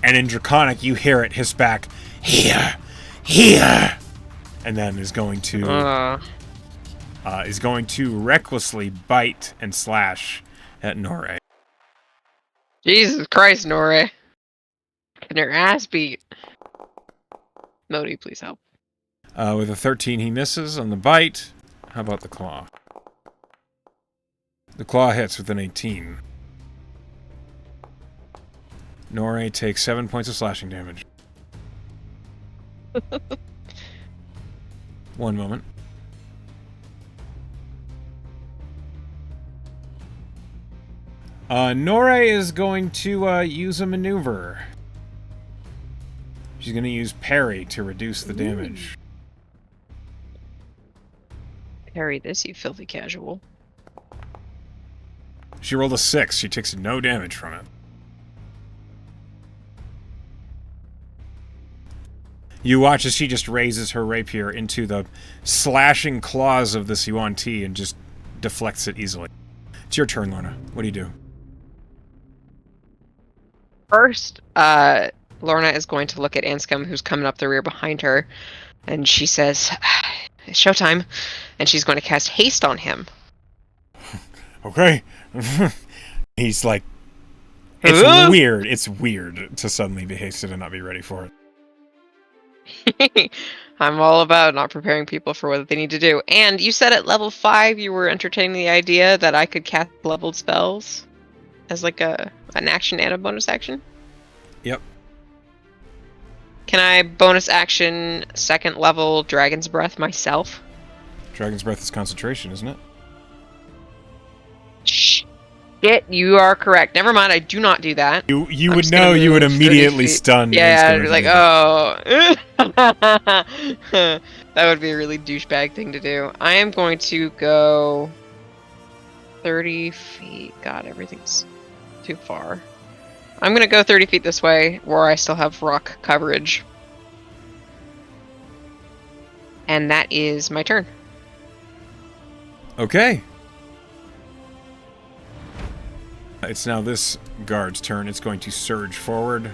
And in Draconic, you hear it hiss back, "Here! Here!" And then is going to recklessly bite and slash at Norre. Jesus Christ, Norre. Getting her ass beat. Modi, please help. With a 13, he misses on the bite. How about the claw? The claw hits with an 18. Norre takes 7 points of slashing damage. One moment. Nora is going to use a maneuver. She's going to use parry to reduce the damage. Parry this, you filthy casual. She rolled a 6. She takes no damage from it. You watch as she just raises her rapier into the slashing claws of this Yuan Ti and just deflects it easily. It's your turn, Lorna. What do you do? First, Lorna is going to look at Anscombe, who's coming up the rear behind her, and she says, "It's showtime," and she's going to cast haste on him. Okay. He's like, it's weird. It's weird to suddenly be hasted and not be ready for it. I'm all about not preparing people for what they need to do. And you said at level 5 you were entertaining the idea that I could cast leveled spells as like an action and a bonus action? Yep. Can I bonus action second level Dragon's Breath myself? Dragon's Breath is concentration, isn't it? Shit, you are correct. Never mind, I do not do that. You would know, you would immediately stun. Yeah, I'd be like, oh. That would be a really douchebag thing to do. I am going to go 30 feet. God, everything's too far. I'm going to go 30 feet this way, where I still have rock coverage. And that is my turn. Okay. It's now this guard's turn. It's going to surge forward,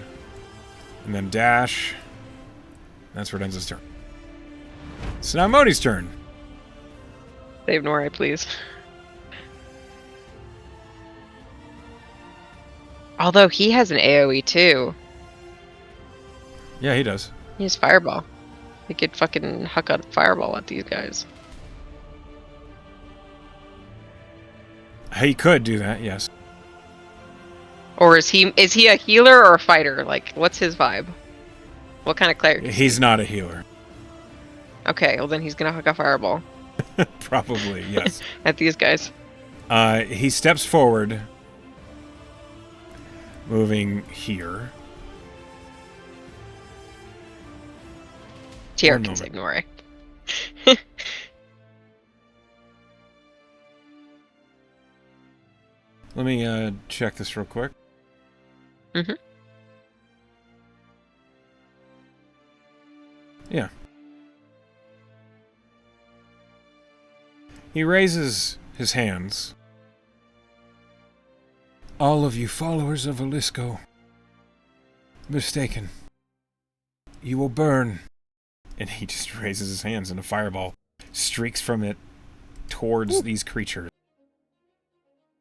and then dash. That's where it ends his turn. So now Modi's turn. Save Nora, please. Although he has an AoE too. Yeah, he does. He has Fireball. He could fucking huck out a Fireball at these guys. He could do that, yes. Or is he a healer or a fighter? Like, what's his vibe? What kind of cleric? He's not a healer. Okay, well then he's gonna huck a Fireball. Probably, yes. At these guys. He steps forward, moving here. Tier can ignore it. Let me check this real quick. Mm-hmm. Yeah. He raises his hands. All of you followers of Alisco, mistaken. You will burn. And he just raises his hands and a fireball streaks from it towards these creatures.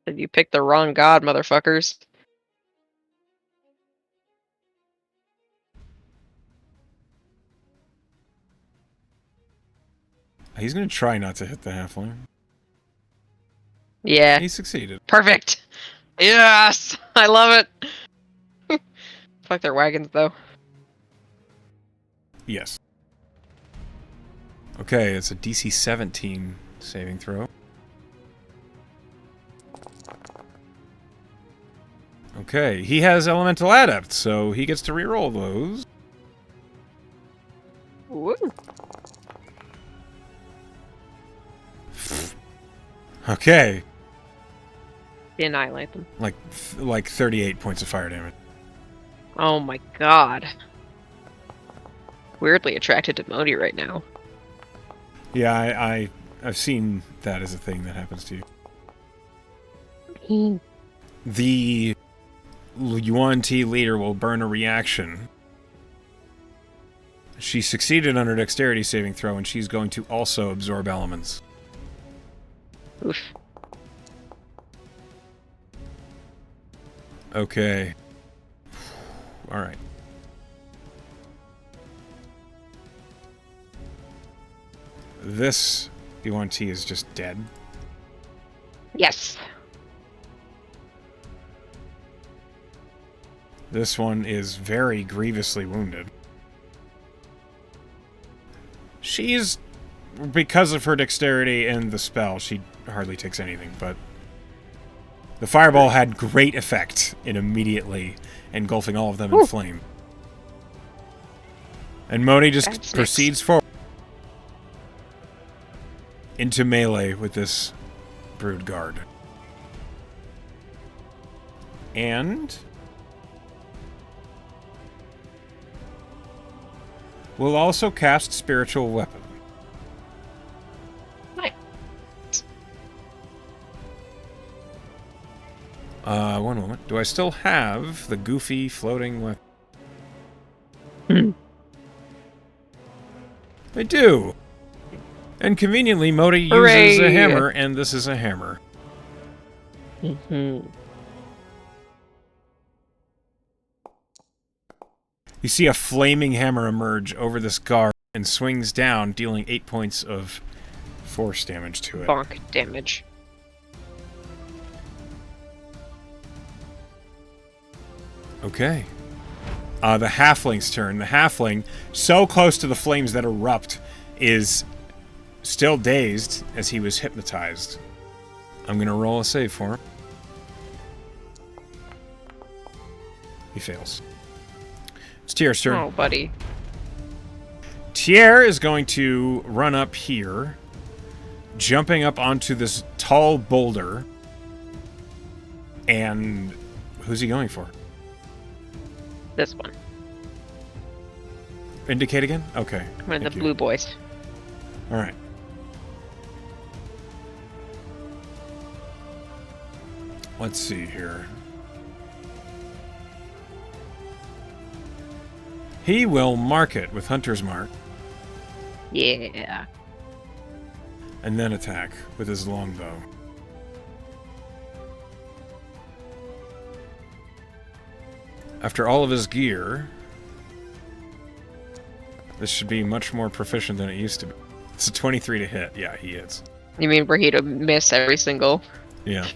You picked the wrong god, motherfuckers. He's going to try not to hit the halfling. Yeah. He succeeded. Perfect. Yes! I love it. Fuck their wagons, though. Yes. Okay, it's a DC 17 saving throw. Okay, he has Elemental Adept, so he gets to reroll those. Woo. Okay. Annihilate them. Like 38 points of fire damage. Oh my god. Weirdly attracted to Modi right now. Yeah, I've seen that as a thing that happens to you. The Yuan Ti leader will burn a reaction. She succeeded on her dexterity saving throw, and she's going to also absorb elements. Oof. Okay. Alright. This Yuan Ti is just dead. Yes. This one is very grievously wounded. She's... Because of her dexterity and the spell, she hardly takes anything, but... The fireball had great effect in immediately engulfing all of them in flame. And Modi just proceeds forward into melee with this Brood Guard. And we'll also cast Spiritual Weapon. Nice. One moment. Do I still have the goofy floating weapon? I do. And conveniently, Modi uses a hammer, and this is a hammer. Mm-hmm. You see a flaming hammer emerge over this guard and swings down, dealing 8 points of force damage to it. Bonk damage. Okay. The halfling's turn. The halfling, so close to the flames that erupt, is still dazed as he was hypnotized. I'm going to roll a save for him. He fails. It's Tier's turn. Oh, buddy. Tier is going to run up here, jumping up onto this tall boulder. And who's he going for? This one. Indicate again? Okay. One of the blue boys. All right. Let's see here. He will mark it with Hunter's Mark. Yeah. And then attack with his longbow. After all of his gear, this should be much more proficient than it used to be. It's a 23 to hit. Yeah, he is. You mean for he to miss every single? Yeah.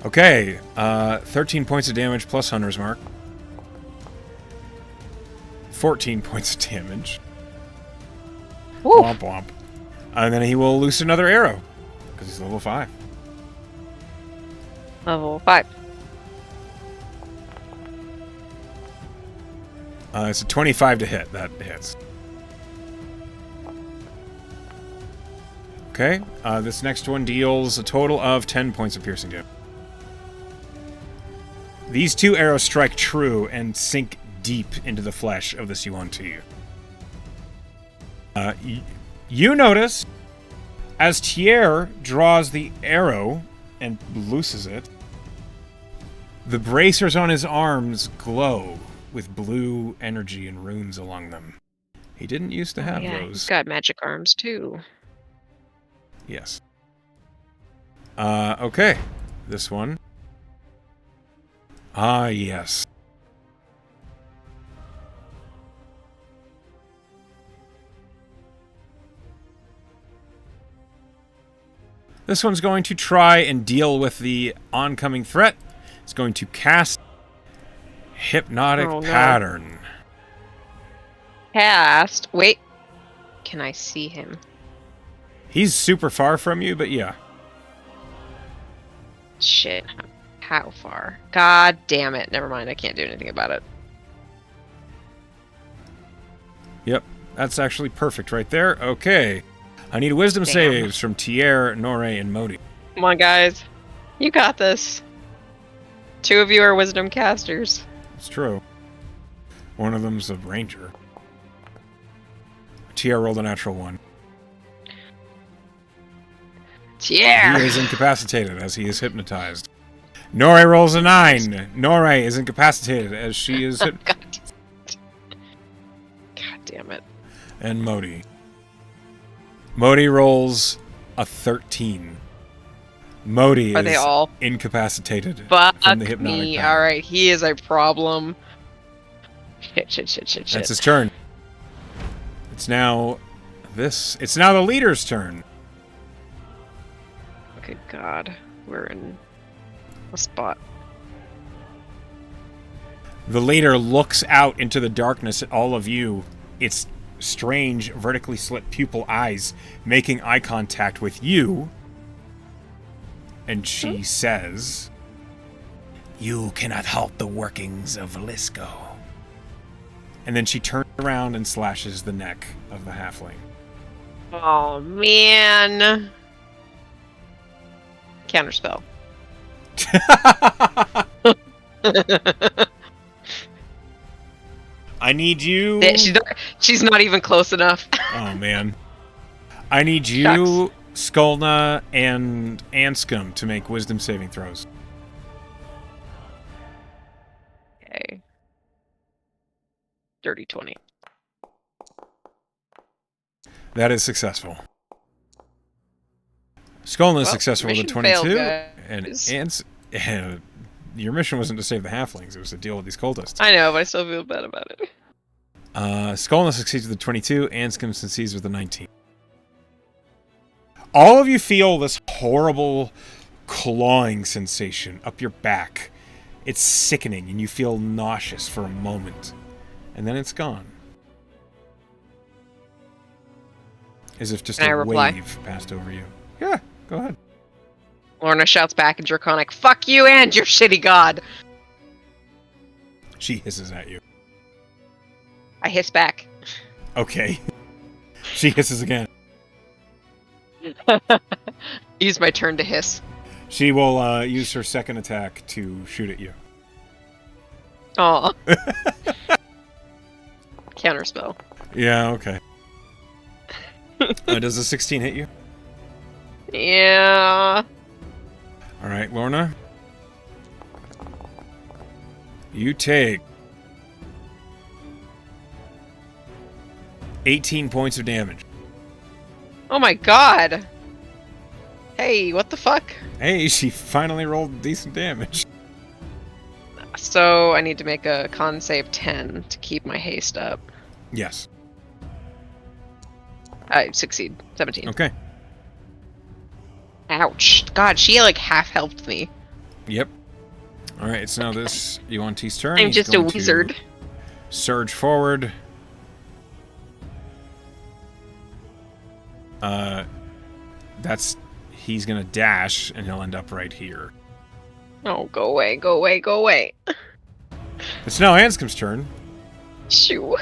Okay, 13 points of damage plus Hunter's Mark. 14 points of damage. Woo. Womp womp. And then he will loose another arrow, because he's level 5. Level 5. It's a 25 to hit. That hits. Okay, this next one deals a total of 10 points of piercing damage. These 2 arrows strike true and sink deep into the flesh of this Yuan-Ti. You notice, as Tier draws the arrow and looses it, the bracers on his arms glow with blue energy and runes along them. He didn't used to have those. He's got magic arms too. Yes. Okay. This one. Ah, yes. This one's going to try and deal with the oncoming threat. It's going to cast Hypnotic Pattern. Cast. Wait. Can I see him? He's super far from you, but yeah. Shit. How far? God damn it. Never mind. I can't do anything about it. Yep. That's actually perfect right there. Okay. I need wisdom saves from Tier, Nore, and Modi. Come on, guys. You got this. 2 of you are wisdom casters. It's true. One of them's a ranger. Tier rolled a natural 1. Tier! He is incapacitated as he is hypnotized. Nore rolls a 9. Nore is incapacitated as she is God damn it. And Modi. Modi rolls a 13. Modi Are they is all incapacitated Fuck from the hypnotic me. power. Alright, he is a problem. Shit. That's his turn. It's now the leader's turn. Good God. We're in a spot. The leader looks out into the darkness at all of you. Its strange, vertically slit pupil eyes making eye contact with you. And she says, "You cannot halt the workings of Lisco." And then she turns around and slashes the neck of the halfling. Oh, man. Counterspell. I need you... She's not even close enough. Oh, man. I need you, Skolna, and Anscombe to make wisdom saving throws. Okay. Dirty 20. That is successful. Skolna is successful with a 22. And your mission wasn't to save the halflings, it was to deal with these cultists. I know, but I still feel bad about it. Skolna succeeds with a 22, Anscombe succeeds with a 19. All of you feel this horrible clawing sensation up your back. It's sickening, and you feel nauseous for a moment. And then it's gone. As if just a wave passed over you. Yeah, go ahead. Lorna shouts back in Draconic, "Fuck you and your shitty god!" She hisses at you. I hiss back. Okay. She hisses again. Use my turn to hiss. She will use her second attack to shoot at you. Aw. Counterspell. Yeah, okay. Does a 16 hit you? Yeah. Alright, Lorna. You take 18 points of damage. Oh my god. Hey, what the fuck? Hey, she finally rolled decent damage. So I need to make a con save 10 to keep my haste up. Yes. I succeed. 17. Okay. Ouch. God, she like half helped me. Yep. Alright, it's now this UNT's turn. I'm just a wizard. Surge forward. He's gonna dash, and he'll end up right here. Oh, go away, go away, go away. It's now Anscombe's turn. Shoo.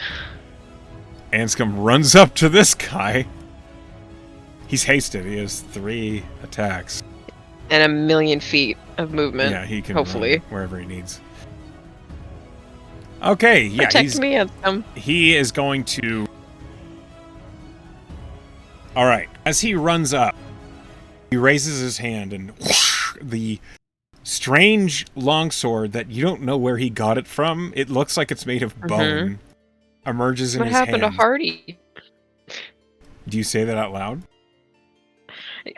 Anscombe runs up to this guy. He's hasted. He has 3 attacks. And a million feet of movement. Yeah, he can hopefully run wherever he needs. Okay, yeah, protect me, Anscombe. He is going to... Alright, as he runs up, he raises his hand and whoosh, the strange longsword that you don't know where he got it from, it looks like it's made of bone, emerges in his hand. What happened to Hardy? Do you say that out loud?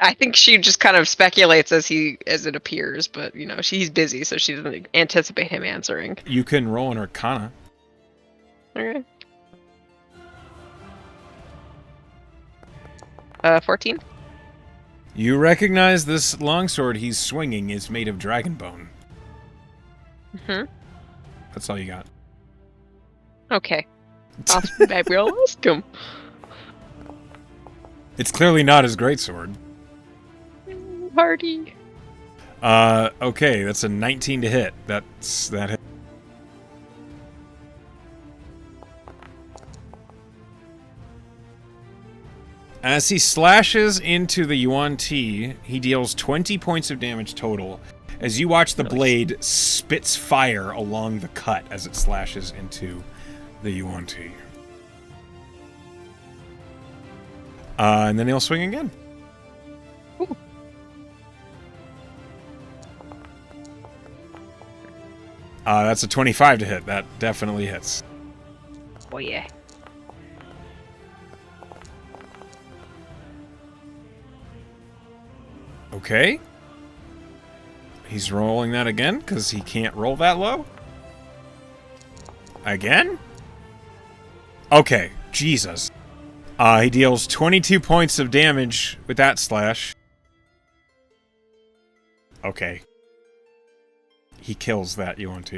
I think she just kind of speculates as it appears, but you know, she's busy, so she doesn't anticipate him answering. You can roll an Arcana. Okay. 14. You recognize this longsword he's swinging is made of dragon bone. That's all you got. Okay. Maybe I'll ask him. It's clearly not his greatsword. Hardy. Okay, that's a 19 to hit. That hit. As he slashes into the Yuan Ti, he deals 20 points of damage total. As you watch the blade spits fire along the cut as it slashes into the Yuan Ti. And then he'll swing again. Ooh. That's a 25 to hit. That definitely hits. Oh yeah. Okay. He's rolling that again, because he can't roll that low. Again? Okay, Jesus. He deals 22 points of damage with that slash. Okay. He kills that UNT.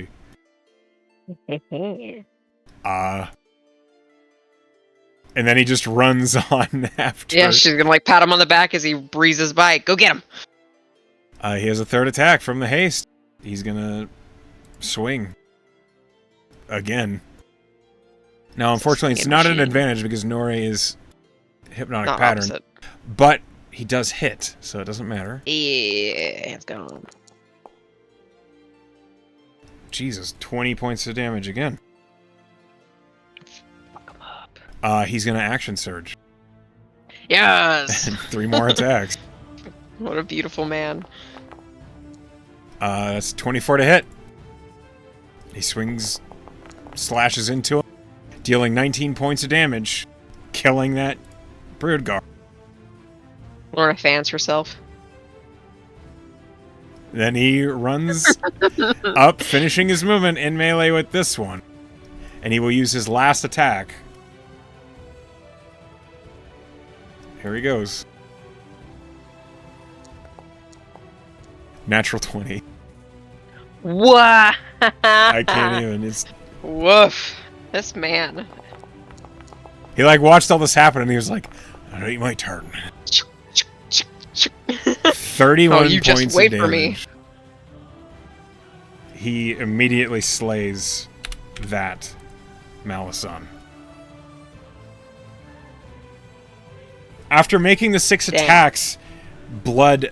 And then he just runs on after. Yeah, she's gonna like pat him on the back as he breezes by. Go get him. He has a third attack from the haste. He's gonna swing again. Now, unfortunately, it's not an advantage because Nore is hypnotic Not pattern. opposite. But he does hit, so it doesn't matter. Yeah, it's gone. Jesus, 20 points of damage again. Fuck him up. He's gonna action surge. Yes! 3 more attacks. What a beautiful man. That's 24 to hit. He swings, slashes into him, dealing 19 points of damage, killing that Broodguard. Lorna fans herself. Then he runs up, finishing his movement in melee with this one. And he will use his last attack. Here he goes. Natural 20. What? I can't even. It's... Woof. This man. He like watched all this happen and he was like, I don't eat my turn. 31 Oh, you points just wait of for me. damage. He immediately slays that Malison. After making the 6 attacks, blood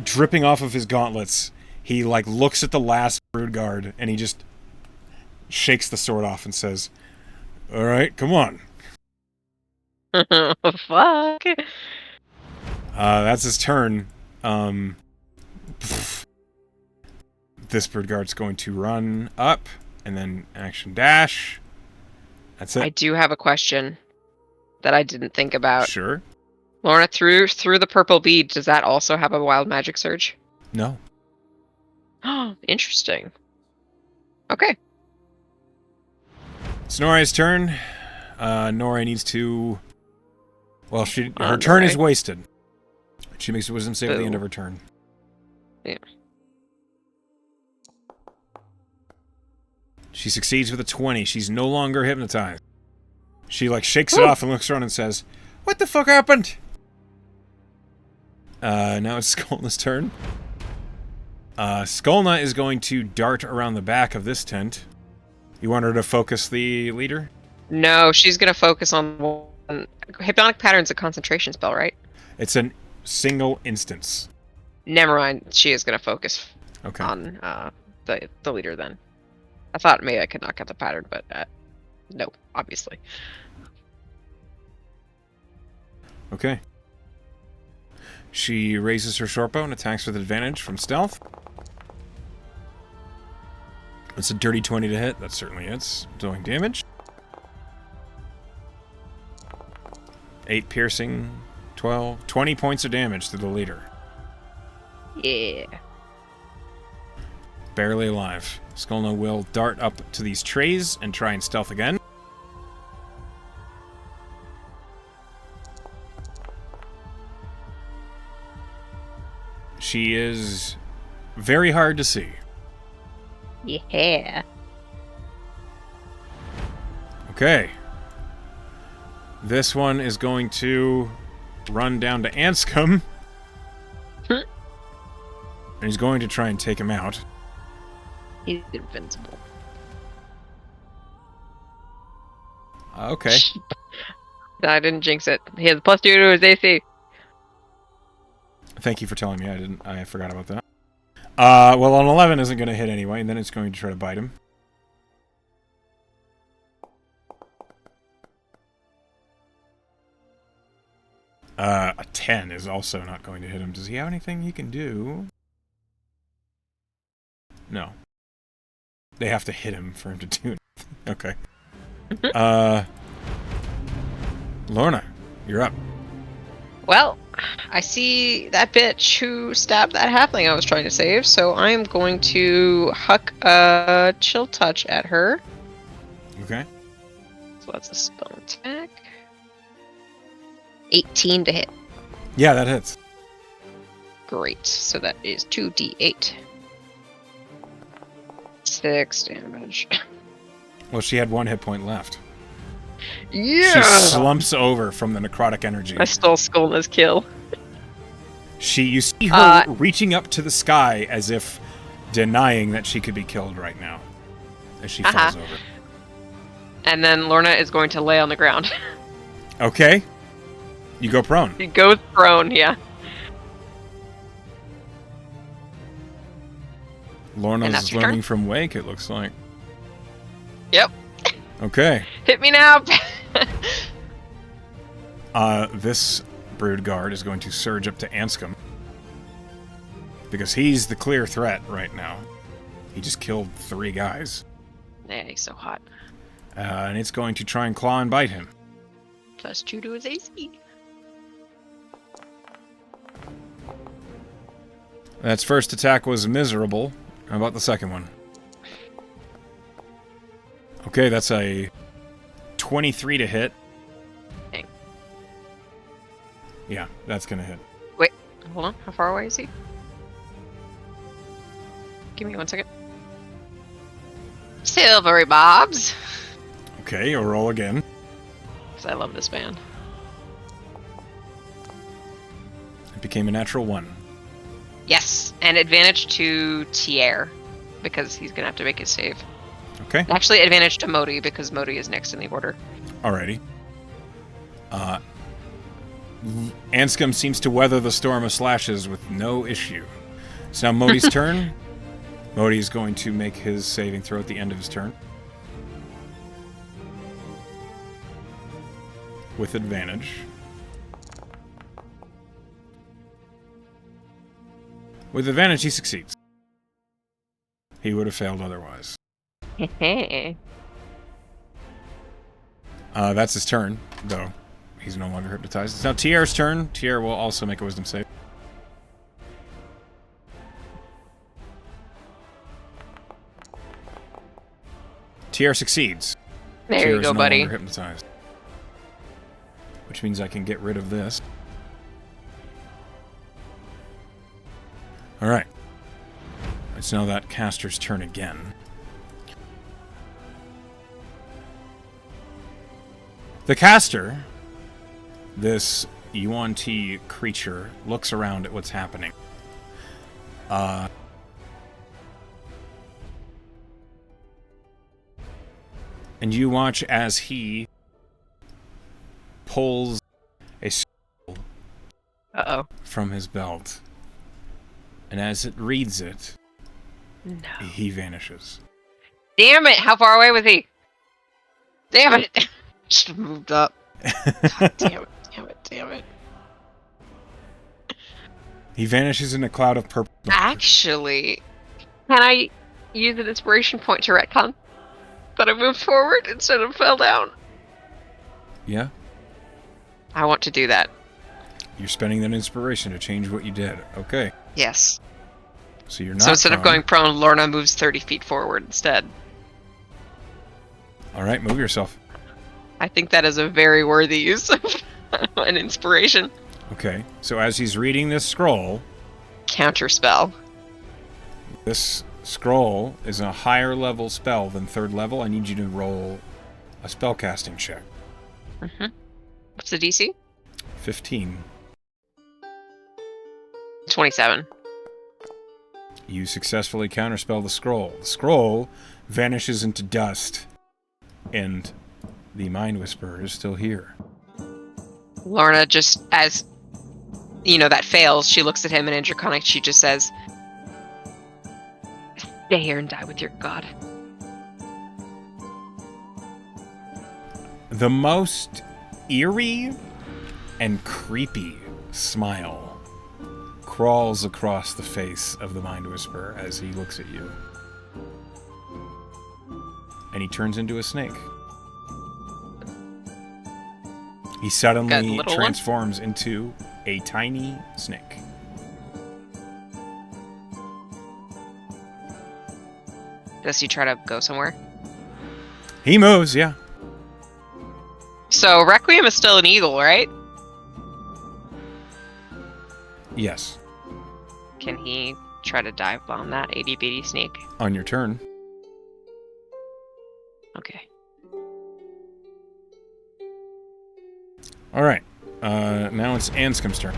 dripping off of his gauntlets, he like looks at the last Broodguard and he just shakes the sword off and says, "All right, come on." Fuck. That's his turn. This Broodguard's going to run up and then action dash. That's it. I do have a question that I didn't think about. Sure. Lorna, through the purple bead, does that also have a wild magic surge? No. Oh, interesting. Okay. It's Nora's turn. Nora needs to... Well, her turn is wasted. She makes a wisdom save at the end of her turn. Yeah. She succeeds with a 20. She's no longer hypnotized. She like shakes it off and looks around and says, "What the fuck happened?" Now it's Skolna's turn. Skolna is going to dart around the back of this tent. You want her to focus the leader? No, she's gonna focus on one. Hypnotic Pattern's a concentration spell, right? It's a single instance. Never mind. She is gonna focus on the leader then. I thought maybe I could knock out the pattern, but no, obviously. Okay. She raises her shortbow and attacks with advantage from stealth. It's a dirty 20 to hit. That certainly hits. Doing damage. 8 piercing, 20 points of damage to the leader. Yeah. Barely alive. Skolna will dart up to these trays and try and stealth again. She is very hard to see. Yeah. Okay. This one is going to run down to Anscombe. And he's going to try and take him out. He's invincible. Okay. I didn't jinx it. He has a +2 to his AC. Thank you for telling me. I forgot about that. Well, an 11 isn't going to hit anyway, and then it's going to try to bite him. A 10 is also not going to hit him. Does he have anything he can do? No. They have to hit him for him to do it. Okay. Lorna, you're up. Well, I see that bitch who stabbed that halfling I was trying to save, so I am going to huck a chill touch at her. Okay. So that's a spell attack. 18 to hit. Yeah, that hits. Great. So that is 2d8. 6 damage. Well, she had 1 hit point left. Yeah! She slumps over from the necrotic energy. I stole Skolna's kill. You see her reaching up to the sky as if denying that she could be killed right now. As she falls over. And then Lorna is going to lay on the ground. Okay. You go prone. She goes prone, yeah. Lorna's learning from Wake, it looks like. Yep. Okay. Hit me now! This Brood Guard is going to surge up to Anscombe. Because he's the clear threat right now. He just killed 3 guys. Yeah, he's so hot. And it's going to try and claw and bite him. +2 to his AC. That's first attack was miserable. How about the second one? Okay, that's a 23 to hit. Dang. Yeah, that's gonna hit. Wait, hold on. How far away is he? Give me 1 second. Silvery Bobs! Okay, you'll roll again. Because I love this band. It became a natural 1. Yes, and advantage to Tier, because he's going to have to make his save. Okay. Actually, advantage to Modi, because Modi is next in the order. Alrighty. Anscombe seems to weather the storm of slashes with no issue. It's now Modi's turn. Modi is going to make his saving throw at the end of his turn. With advantage. With advantage, he succeeds. He would have failed otherwise. That's his turn, though. He's no longer hypnotized. It's now Tier's turn. Tier will also make a wisdom save. Tier succeeds. There Tier you go, is no buddy. longer hypnotized. Which means I can get rid of this. Alright. It's now that caster's turn again. The caster, this UNT creature, looks around at what's happening. And you watch as he pulls a scroll from his belt. And as it reads it, he vanishes. Damn it! How far away was he? Damn it! Should have moved up. God damn it, damn it, damn it. He vanishes in a cloud of purple. Actually, can I use an inspiration point to retcon that I moved forward instead of fell down? Yeah? I want to do that. You're spending that inspiration to change what you did. Okay. Yes. So you're not So instead prone. of going prone, Lorna moves 30 feet forward instead. Alright, move yourself. I think that is a very worthy use of an inspiration. Okay, so as he's reading this scroll... Counterspell. This scroll is a higher level spell than 3rd level. I need you to roll a spellcasting check. Mm-hmm. What's the DC? 15. 27. You successfully counterspell the scroll. The scroll vanishes into dust, and the Mind Whisperer is still here. Lorna just, as, that fails, she looks at him and in Draconic she just says, "Stay here and die with your god." The most eerie and creepy smile crawls across the face of the Mind Whisperer as he looks at you. And he turns into a snake. He suddenly transforms into a tiny snake. Does he try to go somewhere? He moves, yeah. So Requiem is still an eagle, right? Yes. Can he try to dive bomb that itty bitty snake? On your turn. Okay. All right. Now it's Anscom's turn.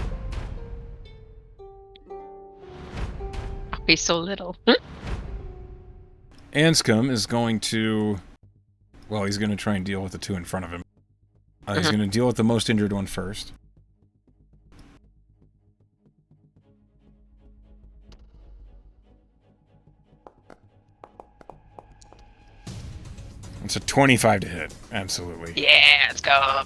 Oh, he's so little. Anscom is going to... Well, he's going to try and deal with the two in front of him. He's going to deal with the most injured one first. It's a 25 to hit. Absolutely. Yeah, let's go.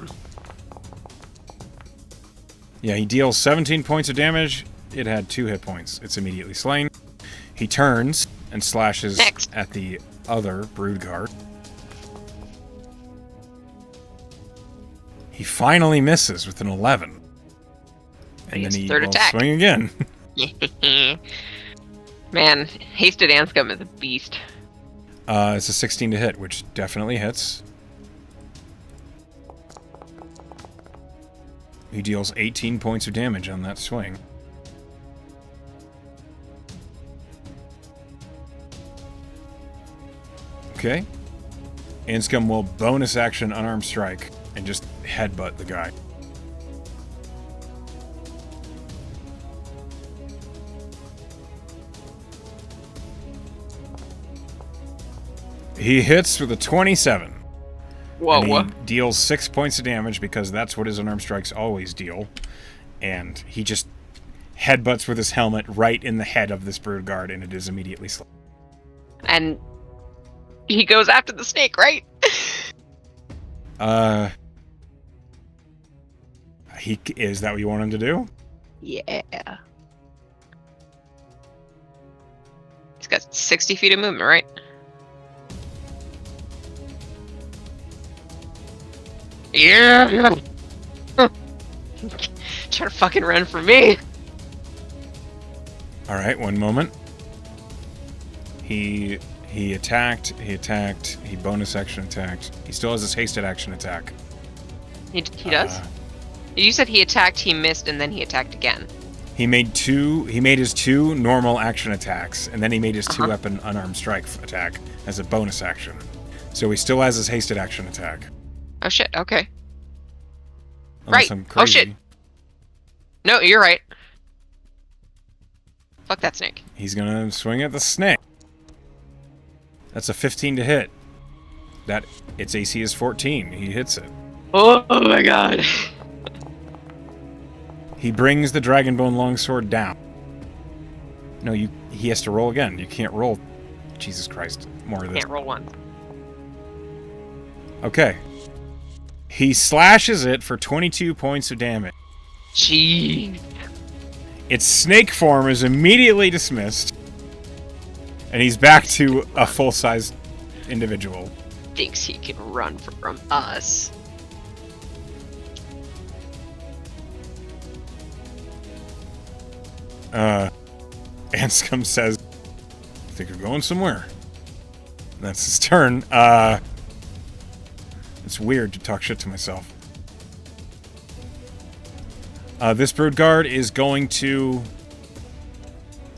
Yeah, he deals 17 points of damage. It had 2 hit points. It's immediately slain. He turns and slashes at the other Broodguard. He finally misses with an 11. And then he will swing again. Man, Hasted Anscom is a beast. It's a 16 to hit, which definitely hits. He deals 18 points of damage on that swing. Okay. Anscom will bonus action unarmed strike and just headbutt the guy. He hits with a 27. Whoa, and he deals 6 points of damage because that's what his unarmed strikes always deal. And he just headbutts with his helmet right in the head of this Broodguard, and it is immediately slain. And he goes after the snake, right? Is that what you want him to do? Yeah. He's got 60 feet of movement, right? Yeah. Try to fucking run from me. All right, one moment. He attacked. He bonus action attacked. He still has his hasted action attack. He does? You said he attacked, he missed, and then he attacked again. He made his 2 normal action attacks, and then he made his 2-weapon unarmed strike attack as a bonus action. So he still has his hasted action attack. Oh shit, okay. Unless I'm crazy. Oh shit. No, you're right. Fuck that snake. He's gonna swing at the snake. That's a 15 to hit. Its AC is 14. He hits it. Oh my god. He brings the Dragonbone Longsword down. No, he has to roll again. You can't roll. Jesus Christ. More of this. Can't roll one. Okay. He slashes it for 22 points of damage. Jeez. Its snake form is immediately dismissed. And he's back to a full-size individual. Thinks he can run from us. Anscom says, I think you're going somewhere. That's his turn. It's weird to talk shit to myself. This Broodguard is going to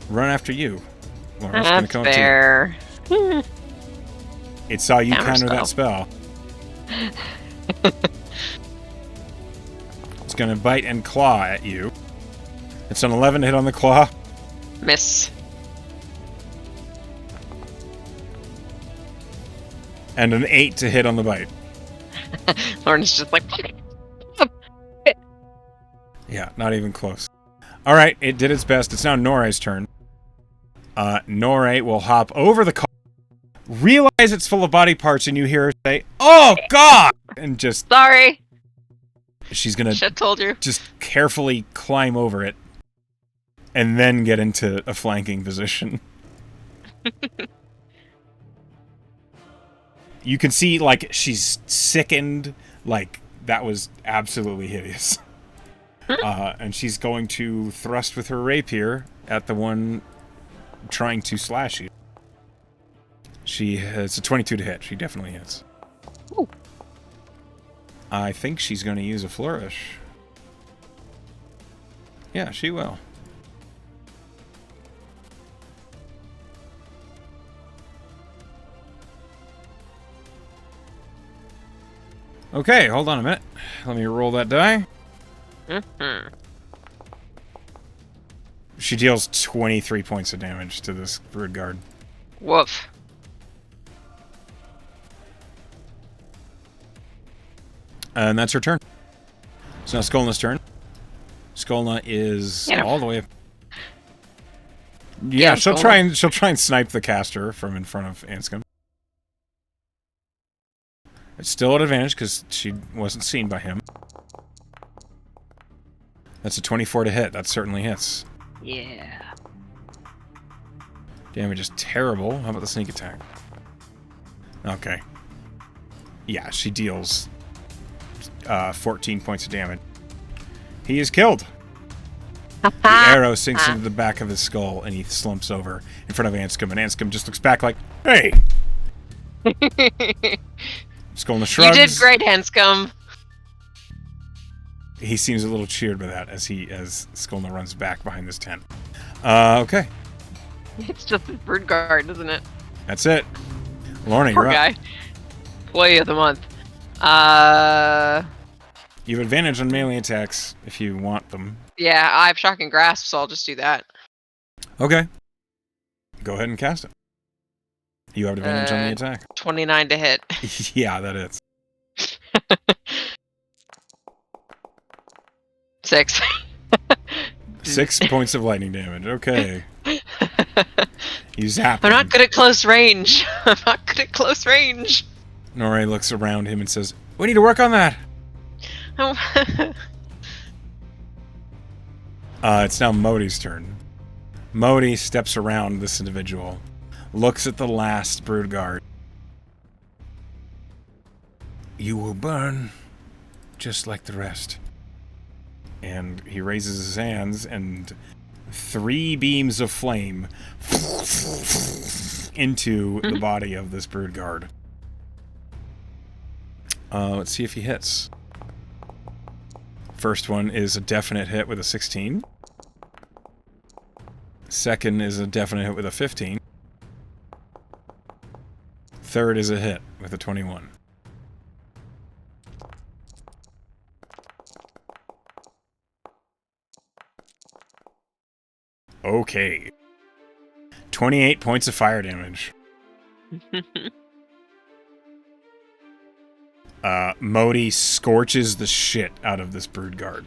run after you. Lorna's gonna come fair. Up to you. It saw you counter that spell. It's gonna bite and claw at you. It's an 11 to hit on the claw. Miss. And an 8 to hit on the bite. Lorna's just like... Yeah, not even close. Alright, it did its best. It's now Noray's turn. Noray will hop over the car, realize it's full of body parts, and you hear her say, "Oh, God!" And just... Sorry! She's gonna... Should've told you. Just carefully climb over it, and then get into a flanking position. You can see, like, she's sickened. Like, that was absolutely hideous. And she's going to thrust with her rapier at the one trying to slash you. It's a 22 to hit. She definitely hits. Ooh. I think she's going to use a flourish. Yeah, she will. Okay, hold on a minute. Let me roll that die. Mm-hmm. She deals 23 points of damage to this Brood Guard. Woof. And that's her turn. So now Skolna's turn. Skolna is all the way up. Yeah, she'll try and snipe the caster from in front of Anscombe. It's still at advantage because she wasn't seen by him. That's a 24 to hit. That certainly hits. Yeah. Damage is terrible. How about the sneak attack? Okay. Yeah, she deals 14 points of damage. He is killed. The arrow sinks into the back of his skull, and he slumps over in front of Anscombe, and Anscombe just looks back like, hey! Skolna shrugs. You did great, Anscombe. He seems a little cheered by that as Skolna runs back behind this tent. Okay. It's just his Brood Guard, isn't it? That's it. Lorna, Poor you're guy. up. Employee of the month. You have advantage on melee attacks if you want them. Yeah, I have Shocking Grasp, so I'll just do that. Okay. Go ahead and cast it. You have advantage on the attack. 29 to hit. Yeah, that is. 6. 6 points of lightning damage. Okay. You zap I'm him. not good at close range. I'm not good at close range. Norrie looks around him and says, we need to work on that. It's now Modi's turn. Modi steps around this individual, looks at the last Brood Guard. You will burn just like the rest. And he raises his hands, and 3 beams of flame into the body of this Brood Guard. Let's see if he hits. First one is a definite hit with a 16. Second is a definite hit with a 15. Third is a hit with a 21. Okay. 28 points of fire damage. Modi scorches the shit out of this Brood Guard.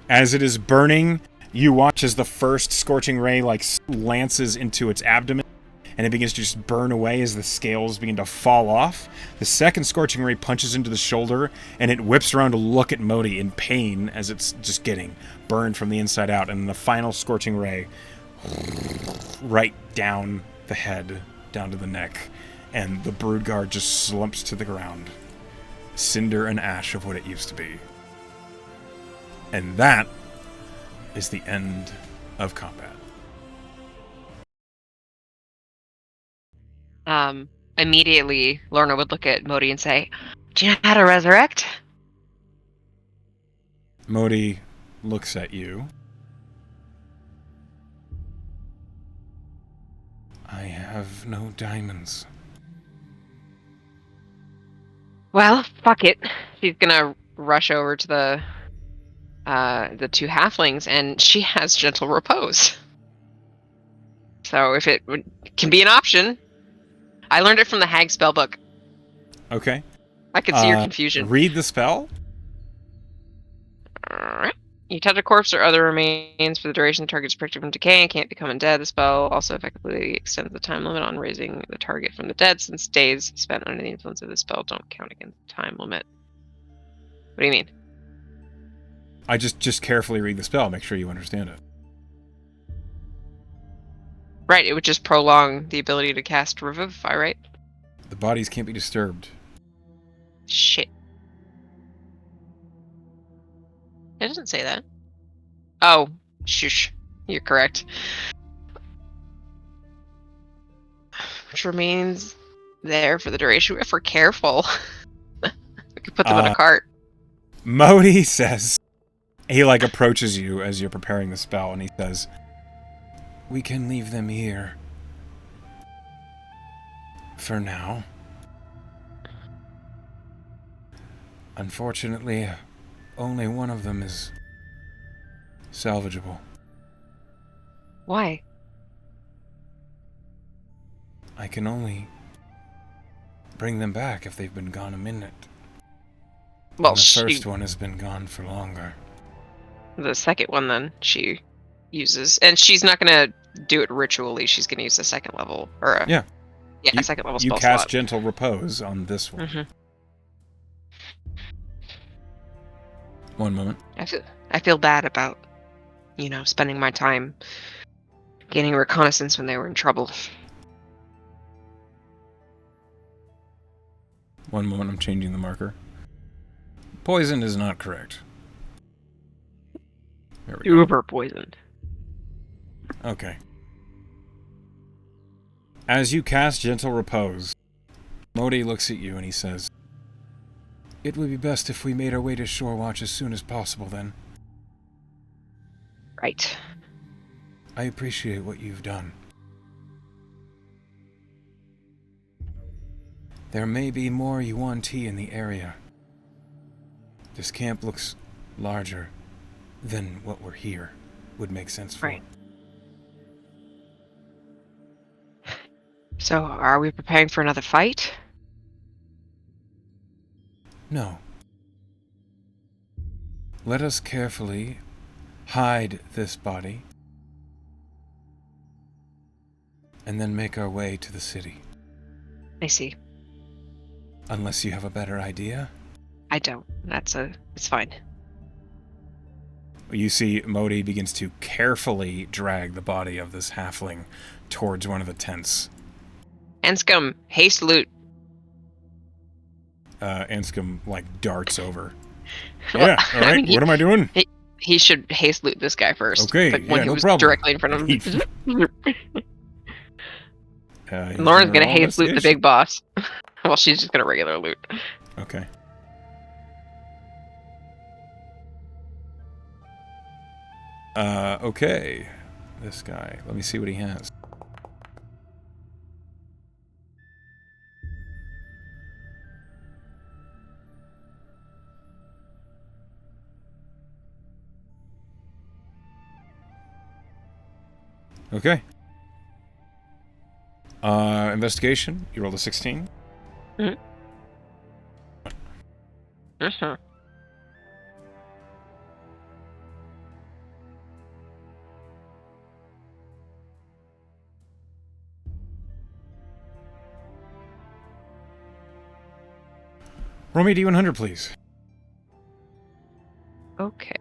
As it is burning, you watch as the first scorching ray lances into its abdomen, and it begins to just burn away as the scales begin to fall off. The second scorching ray punches into the shoulder, and it whips around to look at Modi in pain as it's just getting burned from the inside out. And the final scorching ray right down the head, down to the neck, and the Brood Guard just slumps to the ground. Cinder and ash of what it used to be. And that is the end of combat. Immediately, Lorna would look at Modi and say, do you know how to resurrect? Modi looks at you. I have no diamonds. Well, fuck it. She's gonna rush over to the 2 halflings, and she has gentle repose. So if it can be an option. I learned it from the Hag spellbook. Okay. I can see your confusion. Read the spell. You touch a corpse or other remains for the duration the target is protected from decay and can't become undead. The spell also effectively extends the time limit on raising the target from the dead, since days spent under the influence of the spell don't count against the time limit. What do you mean? I just carefully read the spell, make sure you understand it. Right, it would just prolong the ability to cast Revivify, right? The bodies can't be disturbed. Shit. It doesn't say that. Oh, shush. You're correct. Which remains there for the duration if we're careful. We could put them in a cart. Modi says, he approaches you as you're preparing the spell, and he says, we can leave them here. For now. Unfortunately, only one of them is salvageable. Why? I can only bring them back if they've been gone a minute. Well, And the first one has been gone for longer. the second one then she uses, and she's not gonna do it ritually. She's gonna use a second level or a second level You spell cast slot. Gentle Repose on this one. Mm-hmm. One moment. I feel bad about, spending my time gaining reconnaissance when they were in trouble. One moment, I'm changing the marker. Poison is not correct. There we go. Uber poisoned. Okay. As you cast Gentle Repose, Modi looks at you and he says, "It would be best if we made our way to Shorewatch as soon as possible then. Right. I appreciate what you've done. There may be more Yuan-Ti in the area. This camp looks larger than what we're here would make sense for. Right. So, are we preparing for another fight? No. Let us carefully hide this body and then make our way to the city. I see. Unless you have a better idea? I don't. It's fine. You see Modi begins to carefully drag the body of this halfling towards one of the tents. Anscombe, haste loot. Anscombe, darts over. Well, Yeah, alright, I mean, what am I doing? He should haste loot this guy first. Okay, but when yeah, he no was problem. directly in front of him. He's Lauren's gonna roll haste loot the investigation. big boss. Well, she's just gonna regular loot. Okay. Okay. This guy. Let me see what he has. Okay. Investigation. You rolled a 16. Mm-hmm. Mm-hmm. Roll me a D100, please. Okay.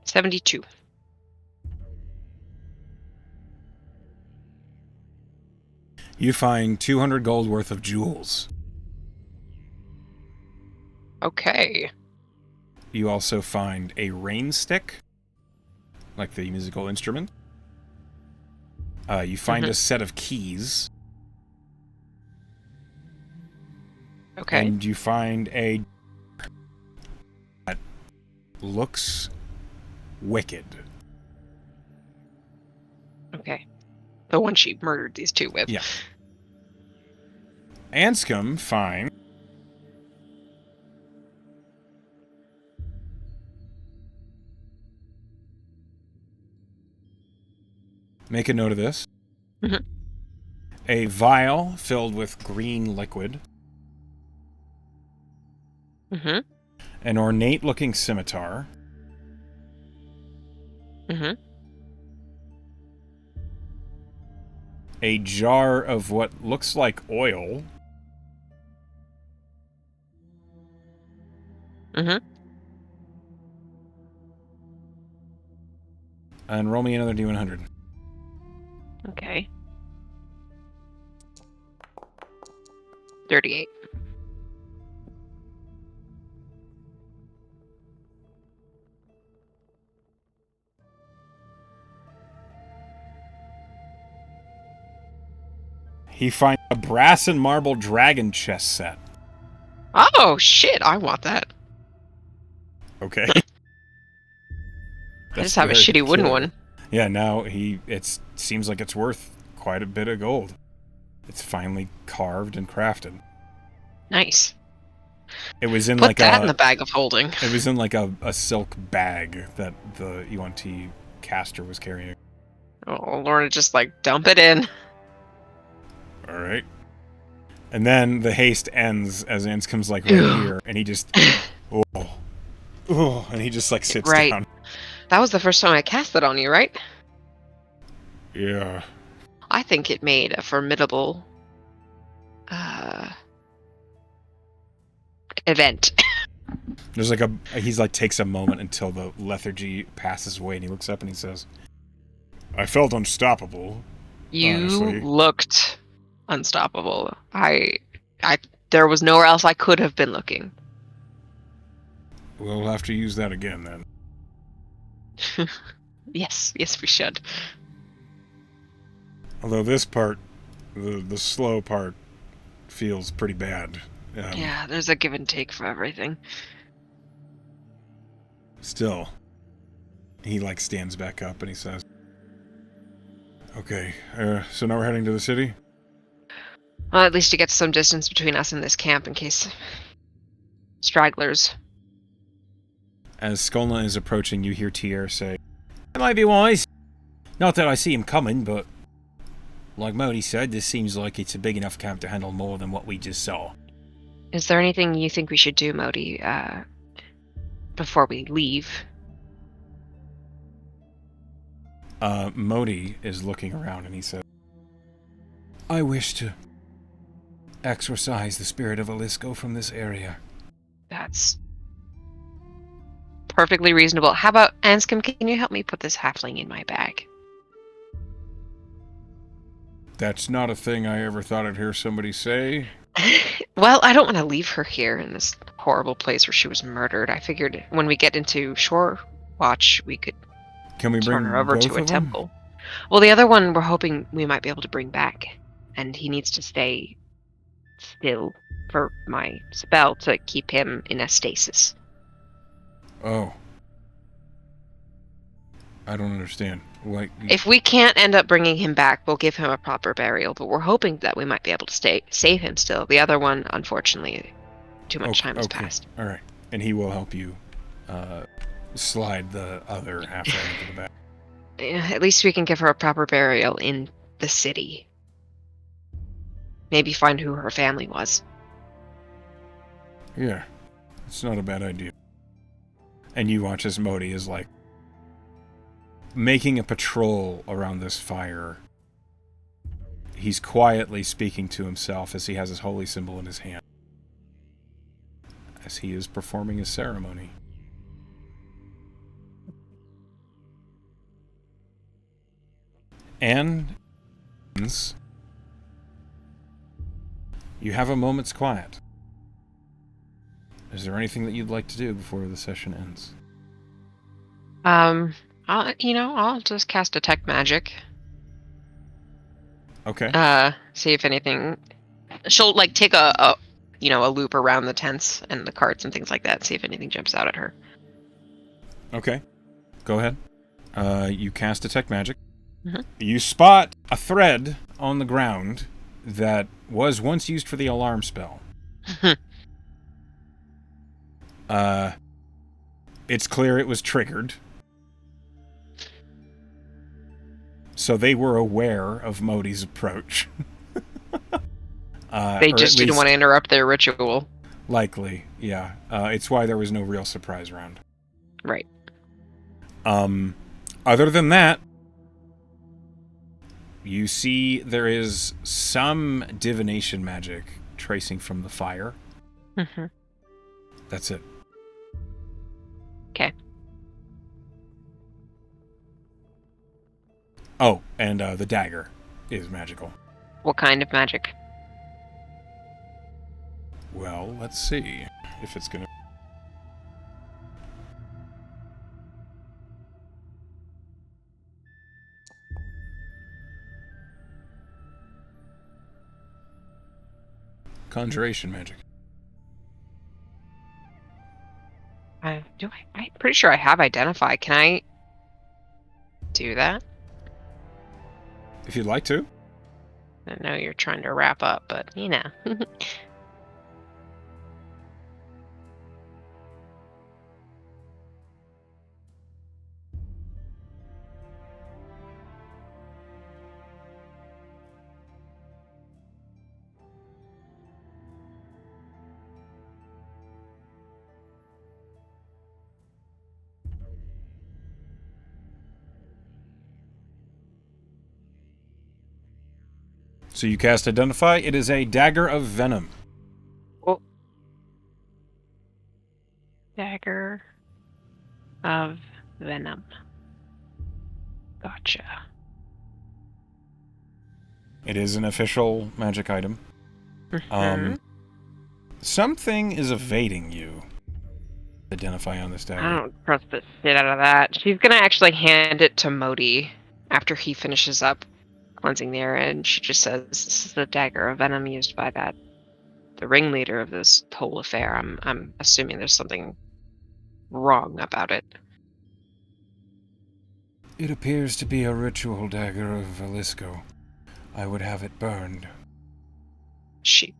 72. You find 200 gold worth of jewels. Okay. You also find a rain stick, like the musical instrument. You find a set of keys. Okay. And you find a that looks wicked. Okay. The one she murdered these two with. Yeah. Anscombe find make a note of this. Mhm. A vial filled with green liquid. Mm-hmm. An ornate-looking scimitar. Mm-hmm. A jar of what looks like oil. Mm-hmm. And roll me another D100. Okay. 38. He finds a brass and marble dragon chess set. Oh, shit. I want that. Okay. I just have a shitty wooden one. Yeah, now it seems like it's worth quite a bit of gold. It's finely carved and crafted. Nice. It was in Put that in the bag of holding. It was in like a silk bag that the UNT caster was carrying. Oh, Lorna just like dump it in. All right. And then the haste ends as Anscombe's like right here, and he just, and he just like sits down. That was the first time I cast it on you, right? Yeah. I think it made a formidable event. There's like he's like takes a moment until the lethargy passes away, and he looks up and he says, "I felt unstoppable." You honestly. Looked unstoppable. There was nowhere else I could have been looking. We'll have to use that again then. Yes, we should. Although this part, the slow part, feels pretty bad. Yeah, there's a give and take for everything. Still, he like stands back up and he says, "Okay, so now we're heading to the city?" Well, at least to get some distance between us and this camp in case stragglers. As Skolna is approaching, you hear Tier say, "It might be wise. Not that I see him coming, but like Modi said, this seems like it's a big enough camp to handle more than what we just saw." Is there anything you think we should do, Modi, before we leave? Modi is looking around and he says, "I wish to exorcise the spirit of Alisco from this area." That's perfectly reasonable. How about, Anscombe, can you help me put this halfling in my bag? That's not a thing I ever thought I'd hear somebody say. Well, I don't want to leave her here in this horrible place where she was murdered. I figured when we get into Shorewatch, we could Can we bring turn her over both to a of temple. Well, the other one we're hoping we might be able to bring back, and he needs to stay still for my spell to keep him in a stasis. Oh. I don't understand. Like, if we can't end up bringing him back, we'll give him a proper burial, but we're hoping that we might be able to save him still. The other one, unfortunately, too much time has passed. All right. And he will help you slide the other halfling into the back. At least we can give her a proper burial in the city. Maybe find who her family was. Yeah. It's not a bad idea. And you watch as Modi is like making a patrol around this fire. He's quietly speaking to himself as he has his holy symbol in his hand, as he is performing his ceremony. And you have a moment's quiet. Is there anything that you'd like to do before the session ends? I'll just cast Detect Magic. Okay. See if anything. She'll like take a loop around the tents and the carts and things like that. See if anything jumps out at her. Okay. Go ahead. You cast Detect Magic. Mm-hmm. You spot a thread on the ground that was once used for the alarm spell. It's clear it was triggered. So they were aware of Modi's approach. They just didn't want to interrupt their ritual. Likely, yeah. It's why there was no real surprise round. Right. Other than that, you see there is some divination magic tracing from the fire. Mm-hmm. That's it. Okay. Oh, and the dagger is magical. What kind of magic? Well, let's see if it's gonna... Conjuration magic. I'm pretty sure I have Identify. Can I do that? If you'd like to. I know you're trying to wrap up, but So you cast Identify. It is a dagger of venom. Oh. Dagger of venom. Gotcha. It is an official magic item. Mhm. Something is evading you. Identify on this I dagger. don't trust the shit out of that. She's gonna actually hand it to Modi after he finishes up cleansing the area, and she just says, "This is the dagger of venom used by the ringleader of this whole affair. I'm assuming there's something wrong about it." It appears to be a ritual dagger of Velisco. I would have it burned. She,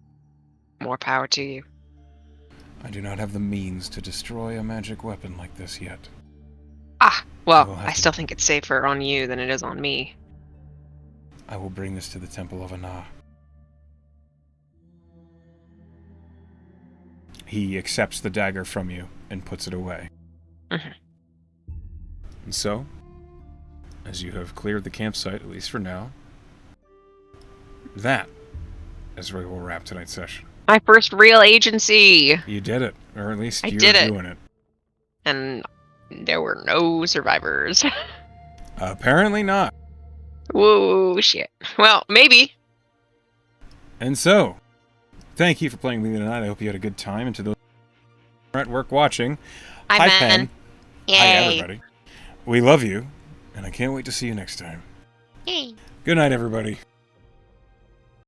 more power to you. I do not have the means to destroy a magic weapon like this yet. Well, will have I to- still think it's safer on you than it is on me. I will bring this to the Temple of Ana. He accepts the dagger from you and puts it away. Mhm. And so, as you have cleared the campsite, at least for now, that is where we'll wrap tonight's session. My first real agency! You did it, or at least I you're did it. doing it. And there were no survivors. Apparently not. Whoa, shit. Well, maybe. And so, thank you for playing with me tonight. I hope you had a good time. And to those who are at work watching, hi Pen. Yay. Hi everybody. We love you, and I can't wait to see you next time. Yay. Good night, everybody.